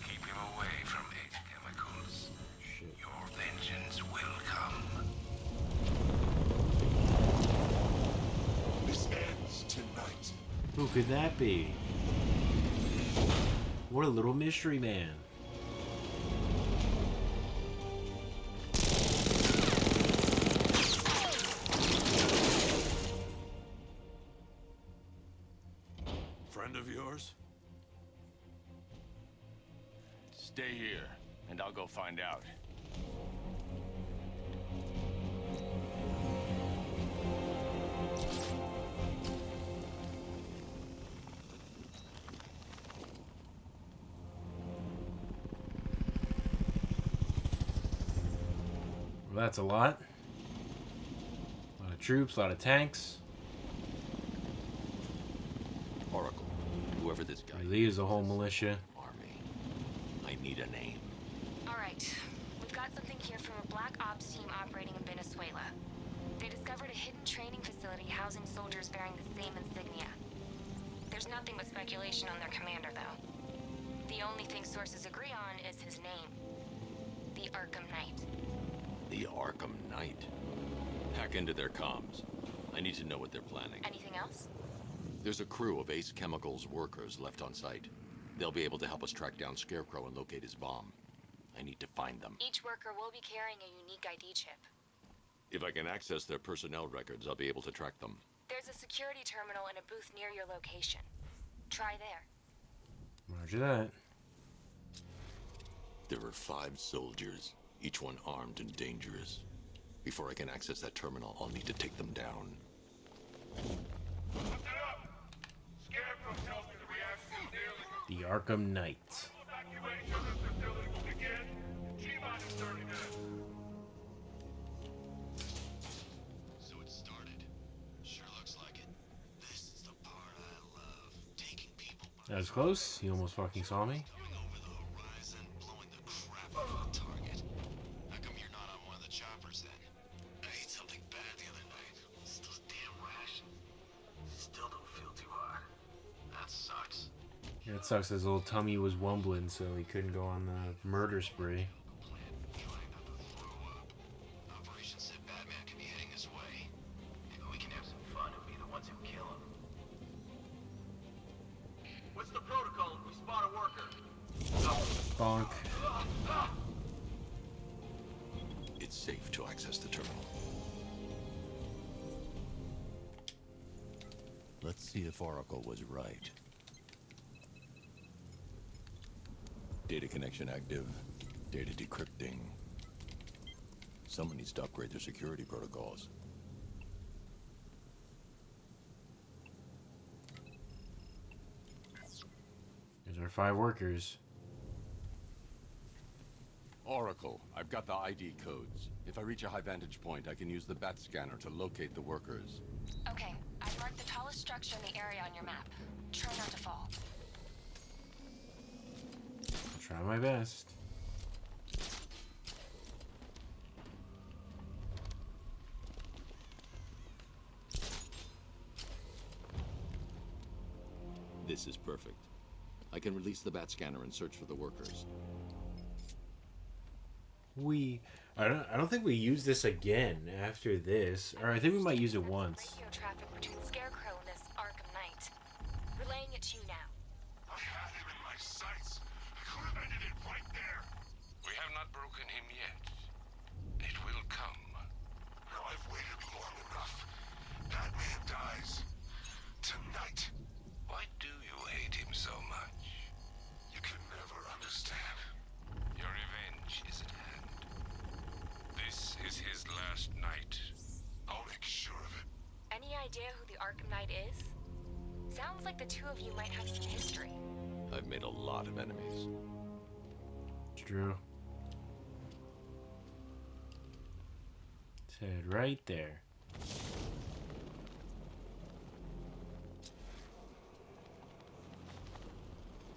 Keep him away from egg chemicals. Your vengeance will come. This ends tonight. Who could that be? What a little mystery man. Friend of yours? Stay here, and I'll go find out. Well, that's a lot. A lot of troops, a lot of tanks. Oracle, whoever this guy Leaves the whole militia. Army. I need a name. Alright, we've got something here from a Black Ops team operating in Venezuela. They discovered a hidden training facility housing soldiers bearing the same insignia. There's nothing but speculation on their commander, though. The only thing sources agree on is his name. The Arkham Knight. The Arkham Knight. Hack into their comms. I need to know what they're planning. Anything else? There's a crew of Ace Chemicals workers left on site. They'll be able to help us track down Scarecrow and locate his bomb. I need to find them. Each worker will be carrying a unique ID chip. If I can access their personnel records, I'll be able to track them. There's a security terminal in a booth near your location. Try there. Roger that. There are 5 soldiers, each one armed and dangerous. Before I can access that terminal, I'll need to take them down. Scarecrow tells me the reaction is nearly The Arkham Knight. evacuation of the facility will begin in T-minus 30 minutes. So it started. Sure looks like it. This is the part I love. Taking people That was close. He almost fucking saw me. coming over the horizon, blowing the crap out of the target. How come you're not on one of the choppers then? I ate something bad the other night. It's those damn rations. Still don't feel too hot. That sucks. Yeah, it sucks. His little tummy was wumbling, so he couldn't go on the murder spree. Operation said Batman could be heading this way. Maybe we can have some fun and be the ones who kill him. What's the protocol if we spot a worker? Bonk. It's safe to access the terminal. Let's see if Oracle was right. Data connection active. Data decrypting. Someone needs to upgrade their security protocols. There's our 5 workers. Oracle, I've got the ID codes. If I reach a high vantage point, I can use the bat scanner to locate the workers. Okay, I've marked the tallest structure in the area on your map. Try not to fall. I'll try my best. This is perfect. I can release the bat scanner and search for the workers. I don't think we use this again after this, or I think we might use it once. Radio traffic between Scarecrow and this Arkham Knight. Relaying it to you now. I had him in my sights. I could have ended it right there. We have not broken him yet. It will come. like the two of you might have some history. I've made a lot of enemies. True. It's headed right there.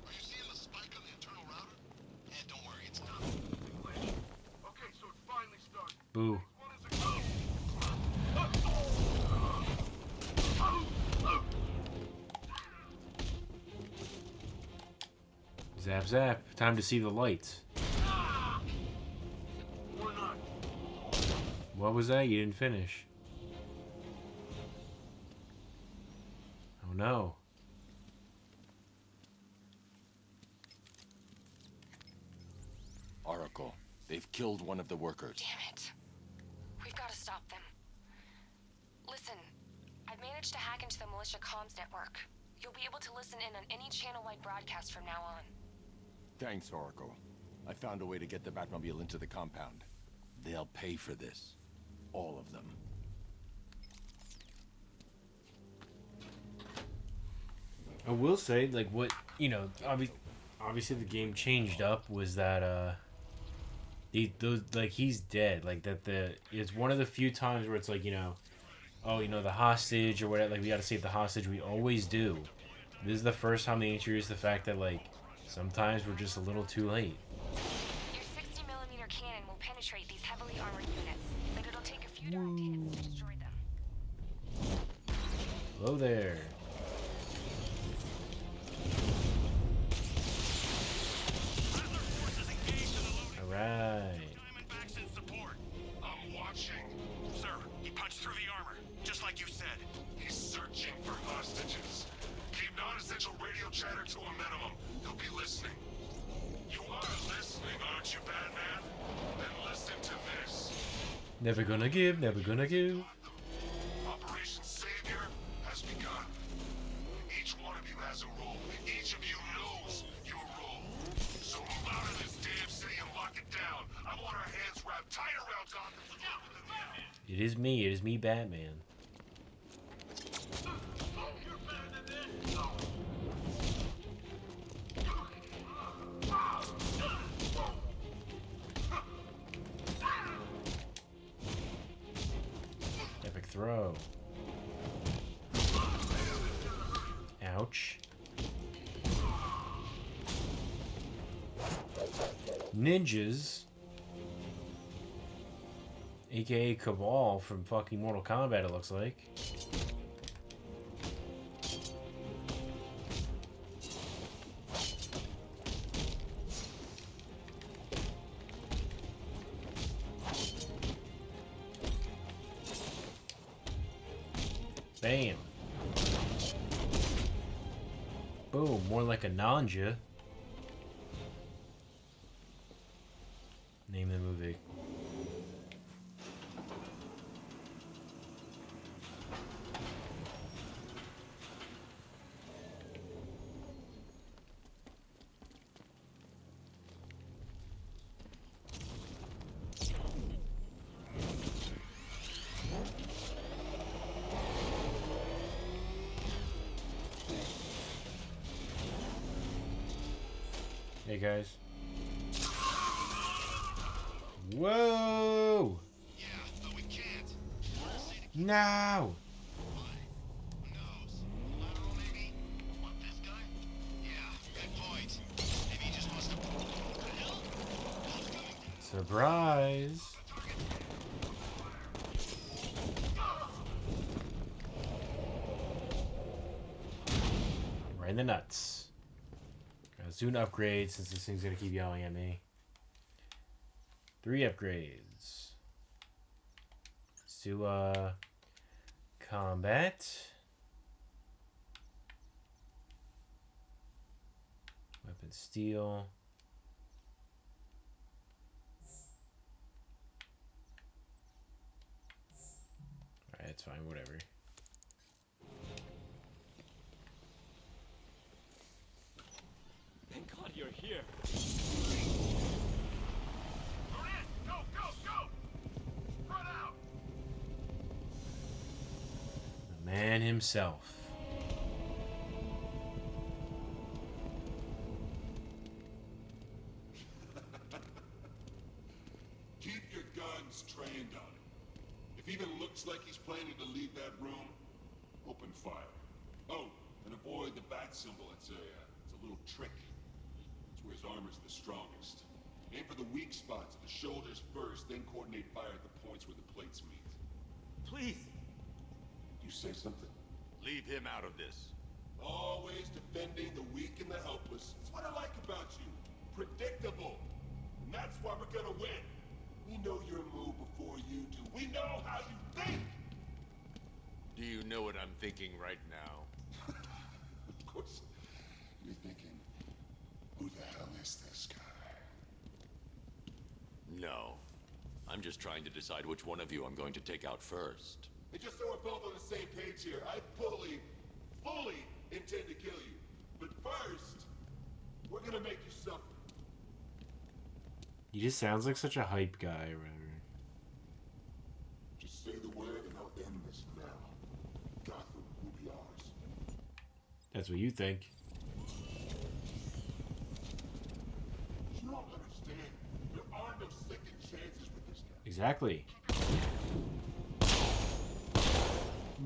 Are you seeing the spike on the internal router? Yeah, don't worry, it's not. Okay, so it's finally started. Boo. Zap zap. Time to see the lights. What was that? You didn't finish. Oh no. Oracle, they've killed one of the workers. Damn it. We've got to stop them. Listen, I've managed to hack into the militia comms network. You'll be able to listen in on any channel-wide broadcast from now on. Thanks, Oracle. I found a way to get the Batmobile into the compound. They'll pay for this. All of them. I will say, like, what, you know, obviously the game changed up was that, those, like, he's dead. Like, it's one of the few times where it's like, you know, oh, you know, the hostage or whatever, like, we gotta save the hostage. We always do. This is the first time they introduced the fact that, like, sometimes we're just a little too late. Your 60mm cannon will penetrate these heavily armored units, but it'll take a few direct hits to destroy them. Hello there. Alright. I'm watching. Sir, he punched through the armor, just like you said. He's searching for hostages. Keep non-essential radio chatter to a minimum. He'll be listening. You are listening, aren't you, Batman? Then listen to this. Never gonna give, never gonna give. Operation Savior has begun. Each one of you has a role. Each of you knows your role. So move out of this damn city and lock it down. I want our hands wrapped tight around Gotham's mouth. It is me, Batman. Epic throw. Ouch. Ninjas, aka Cabal from fucking Mortal Kombat, it looks like. Bam. Boom, more like a Nanja. Name of the movie. Hey guys. Whoa! Yeah, but we can't. No! Surprise! Right in the nuts. Gotta soon upgrade since this thing's gonna keep yelling at me. 3 upgrades. Let's do combat. Weapon steel. Alright, it's fine, whatever. Thank God you're here. Go, go, go! Run out! The man himself. targets trained on it. If he even looks like he's planning to leave that room, open fire. Oh, and avoid the bat symbol. It's a little trick. It's where his armor's the strongest. Aim for the weak spots at the shoulders first, then coordinate fire at the points where the plates meet. Please. You say something? Leave him out of this. Always defending the weak and the helpless. That's what I like about you. Predictable. And that's why we're gonna win. We know your move before you do. We know how you think! Do you know what I'm thinking right now? Of course. You're thinking, who the hell is this guy? No. I'm just trying to decide which one of you I'm going to take out first. And just so we're both on the same page here, I fully intend to kill you. But first, we're gonna make you suffer. He just sounds like such a hype guy or whatever. Just say the word and I'll end this now. Gotham will be ours. That's what you think. You don't understand. There are no second chances with this guy. Exactly.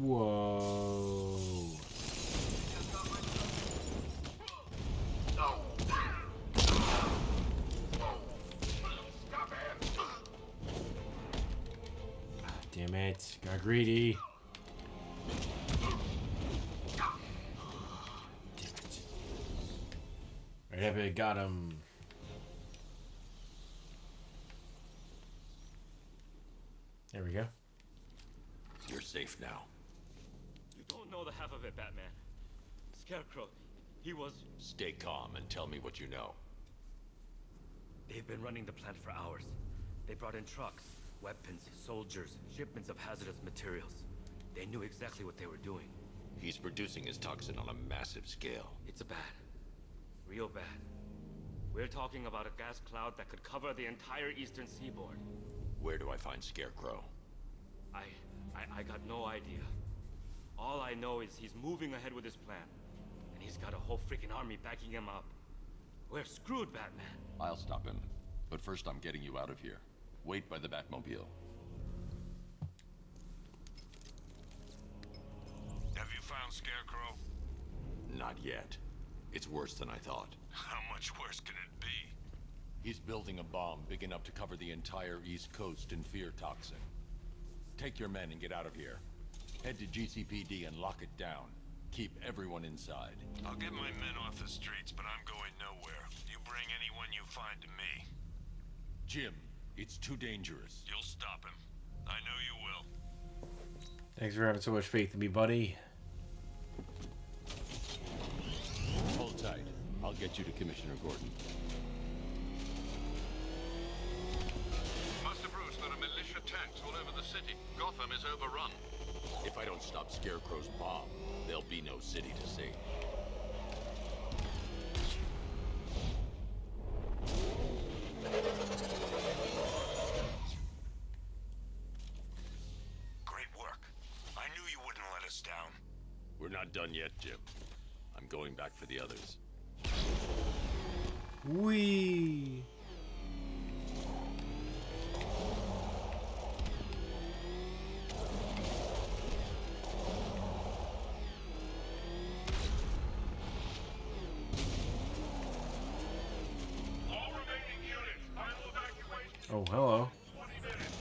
Whoa. Damn it. Got greedy. Damn it. Right up it. Got him. There we go. You're safe now. You don't know the half of it, Batman. Scarecrow, he was... Stay calm and tell me what you know. They've been running the plant for hours. They brought in trucks, weapons, soldiers, shipments of hazardous materials. They knew exactly what they were doing. He's producing his toxin on a massive scale. It's bad. Real bad. We're talking about a gas cloud that could cover the entire eastern seaboard. Where do I find Scarecrow? I got no idea. All I know is he's moving ahead with his plan. And he's got a whole freaking army backing him up. We're screwed, Batman. I'll stop him. But first I'm getting you out of here. Wait by the Batmobile. Have you found Scarecrow? Not yet. It's worse than I thought. How much worse can it be? He's building a bomb big enough to cover the entire East Coast in fear toxin. Take your men and get out of here. Head to GCPD and lock it down. Keep everyone inside. I'll get my men off the streets, but I'm going nowhere. You bring anyone you find to me. Jim, it's too dangerous. You'll stop him. I know you will. Thanks for having so much faith in me, buddy. Hold tight. I'll get you to Commissioner Gordon. Master Bruce, there are militia tanks all over the city. Gotham is overrun. If I don't stop Scarecrow's bomb, there'll be no city to see. Great work. I knew you wouldn't let us down. We're not done yet, Jim. I'm going back for the others. Whee! All remaining units, final evacuation. Oh, hello. 20 minutes.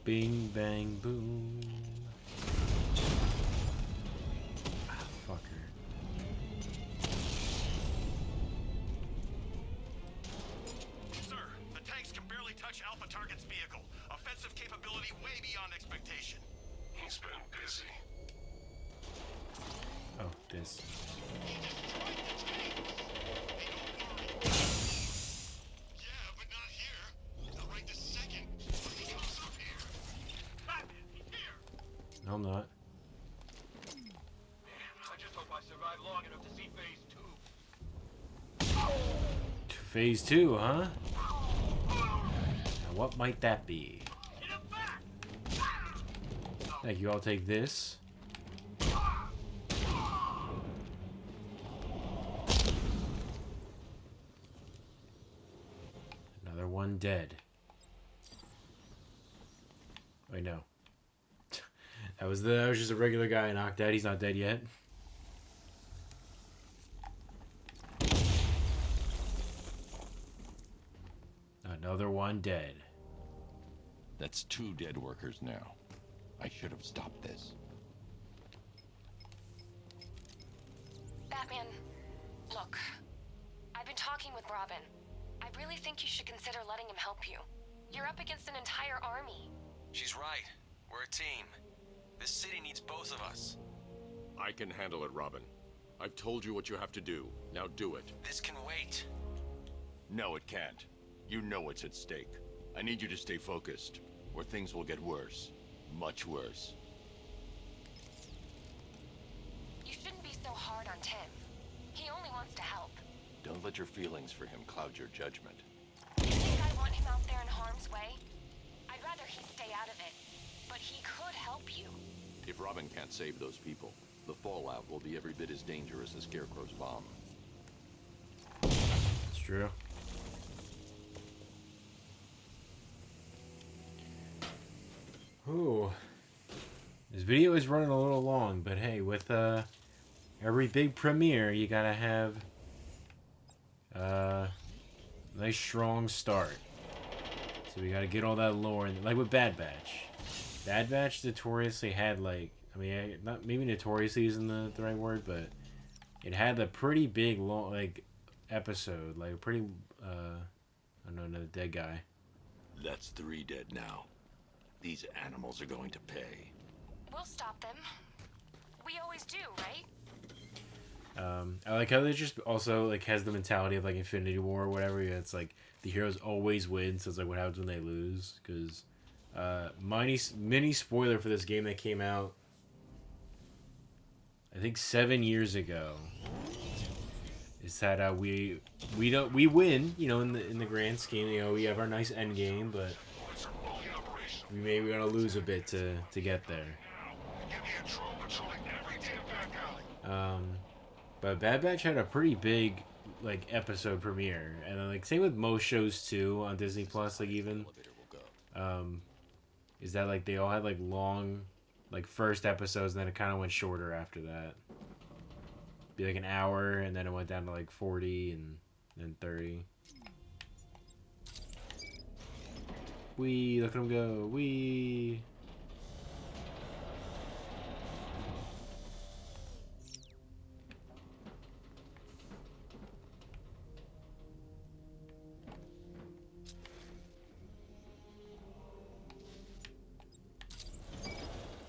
Bing, bang, boom. Ah, fucker. Sir, the tanks can barely touch Alpha Target's vehicle. Offensive capability way beyond expectation. He's been busy. Oh, this. Yeah, but not here. Not right this second. He comes up here. Batman, he's here. No, I'm not. I just hope I survive long enough to see phase 2. Phase 2, huh? Now what might that be? Thank you, I'll take this. Another one dead. Wait, no. That was just a regular guy knocked out. He's not dead yet. Another one dead. That's 2 dead workers now. I should have stopped this. Batman, look. I've been talking with Robin. I really think you should consider letting him help you. You're up against an entire army. She's right. We're a team. This city needs both of us. I can handle it, Robin. I've told you what you have to do. Now do it. This can wait. No, it can't. You know what's at stake. I need you to stay focused, or things will get worse. Much worse. You shouldn't be so hard on Tim. He only wants to help. Don't let your feelings for him cloud your judgment. You think I want him out there in harm's way? I'd rather he stay out of it. But he could help you. If Robin can't save those people, the fallout will be every bit as dangerous as Scarecrow's bomb. It's true. Ooh. This video is running a little long, but hey, with every big premiere, you gotta have a nice strong start. So we gotta get all that lore, like with Bad Batch. Bad Batch notoriously had like, I mean, not maybe notoriously isn't the right word, but it had a pretty big long like episode, like a pretty I don't know, another dead guy. That's 3 dead now. These animals are going to pay. We'll stop them. We always do, right? I like how they just also like has the mentality of like Infinity War or whatever. Yeah, it's like the heroes always win, so it's like what happens when they lose. Because mini spoiler for this game that came out, I think 7 years ago, is that we win, you know, in the grand scheme. You know, we have our nice end game, but we may be gonna lose a bit to get there. But Bad Batch had a pretty big like episode premiere, and then like same with most shows too on Disney Plus. Like even is that like they all had like long like first episodes, and then it kind of went shorter after that. Be like an hour, and then it went down to like 40 and then 30. Wee, look at him go. Wee.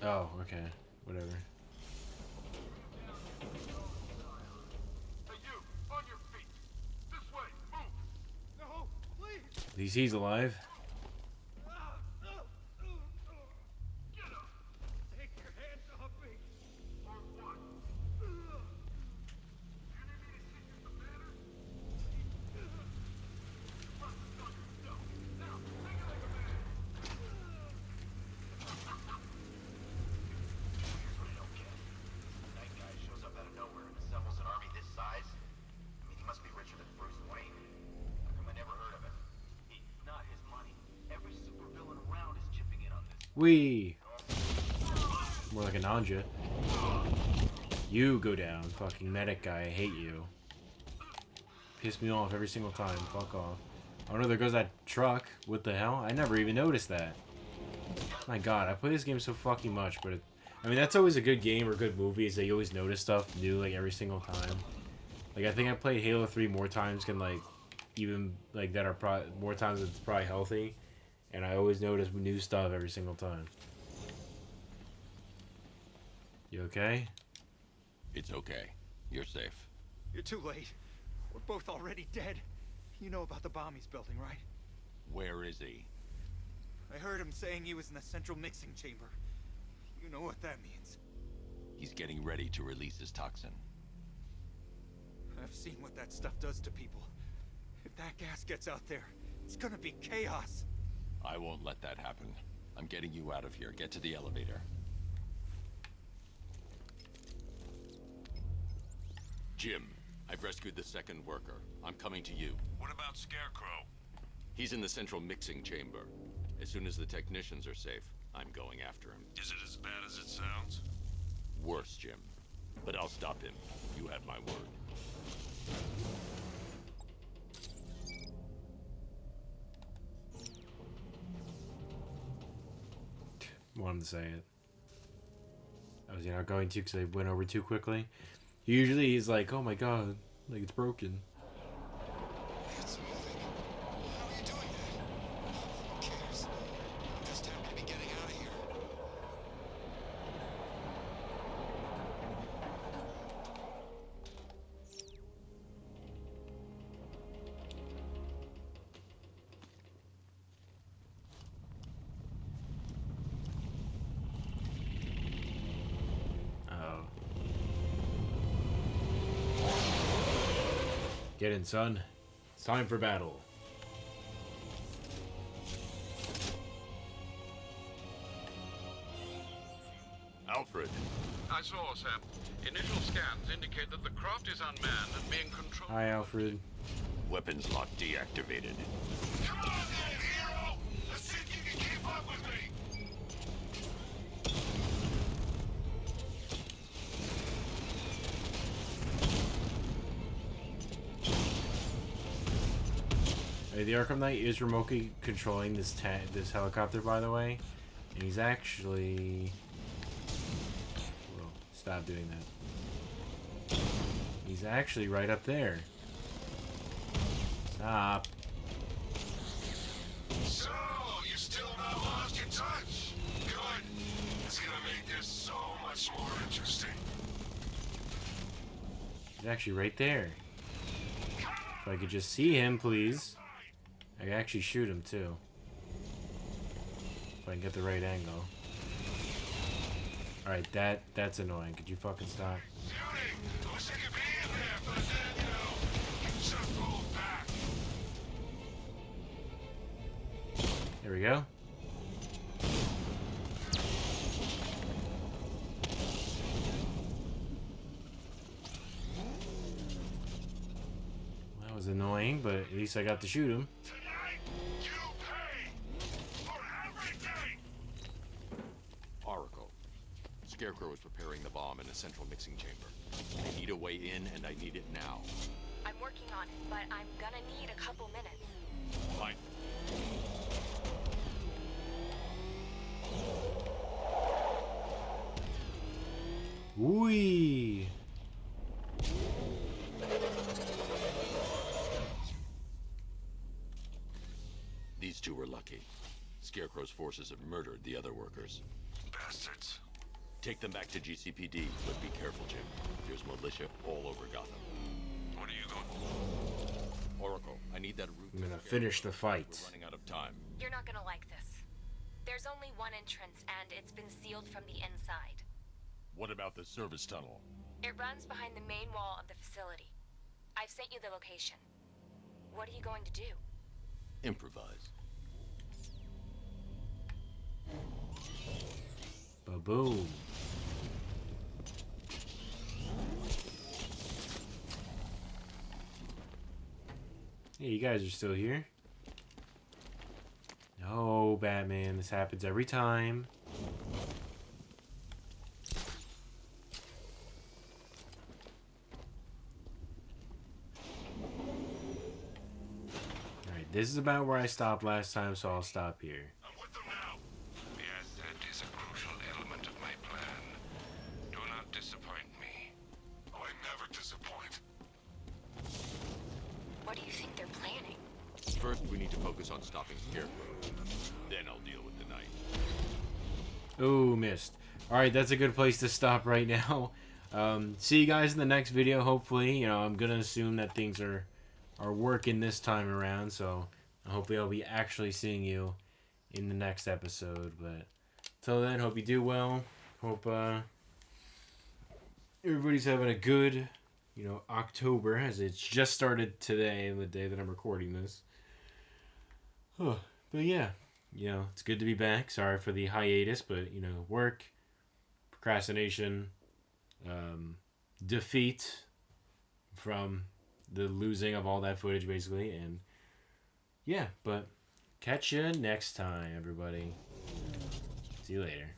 Oh, okay. Whatever. At least he's alive. Wee! More like a Nanja. You go down, fucking medic guy. I hate you. Piss me off every single time. Fuck off. Oh no, there goes that truck. What the hell? I never even noticed that. My god, I play this game so fucking much, but I mean, that's always a good game or good movie, is that you always notice stuff new, like, every single time. Like, I think I played Halo 3 more times than, like, even, like, that are more times than it's probably healthy. And I always notice new stuff every single time. You okay? It's okay. You're safe. You're too late. We're both already dead. You know about the bomb he's building, right? Where is he? I heard him saying he was in the central mixing chamber. You know what that means. He's getting ready to release his toxin. I've seen what that stuff does to people. If that gas gets out there, it's gonna be chaos. I won't let that happen. I'm getting you out of here. Get to the elevator. Jim, I've rescued the second worker. I'm coming to you. What about Scarecrow? He's in the central mixing chamber. As soon as the technicians are safe, I'm going after him. Is it as bad as it sounds? Worse, Jim. But I'll stop him. You have my word. Wanted to say it. I was not going to because I went over too quickly. Usually he's like, oh my god, like it's broken. It's moving. How are you doing that? Who cares? I'm just happy to be getting out of here. Get in, son. It's time for battle. Alfred. I saw, Sam. Initial scans indicate that the craft is unmanned and being controlled. Hi, Alfred. Weapons lock deactivated. Come on then, hero! Let's see if you can keep up with me! The Arkham Knight is remotely controlling this helicopter, by the way, and he's actually. Whoa, stop doing that. He's actually right up there. Stop. So, you still not lost your touch? Good. It's gonna make this so much more interesting. He's actually right there. If I could just see him, please. I can actually shoot him too. If I can get the right angle. Alright, that's annoying. Could you fucking stop? I wish I could be in there, but then, you know, you should have pulled back. There we go. That was annoying, but at least I got to shoot him. Oracle. Scarecrow is preparing the bomb in the central mixing chamber. I need a way in, and I need it now. I'm working on it, but I'm gonna need a couple minutes. Fine. Whee! These two were lucky. Scarecrow's forces have murdered the other workers. Bastards. Take them back to GCPD, but be careful, Jim. There's militia all over Gotham. What are you going? Oracle, I need that route. I'm gonna finish the fight. We're running out of time. You're not gonna like this. There's only one entrance, and it's been sealed from the inside. What about the service tunnel? It runs behind the main wall of the facility. I've sent you the location. What are you going to do? Improvise. Ba-boom. Hey, you guys are still here? No, Batman. This happens every time. Alright, this is about where I stopped last time, so I'll stop here. The asset is a crucial element of my plan. Do not disappoint me. Oh, I never disappoint. What do you think they're planning? First, we need to focus on stopping Scarecrow. Then I'll deal with the Knight. Ooh, missed. Alright, that's a good place to stop right now. See you guys in the next video, hopefully. You know, I'm gonna assume that things are working this time around, so hopefully I'll be actually seeing you in the next episode. But till then, hope you do well. Hope everybody's having a good October, as it's just started today, the day that I'm recording this. But yeah, it's good to be back. Sorry for the hiatus, but, work, procrastination, defeat from the losing of all that footage, basically. And yeah, but catch you next time, everybody. See you later.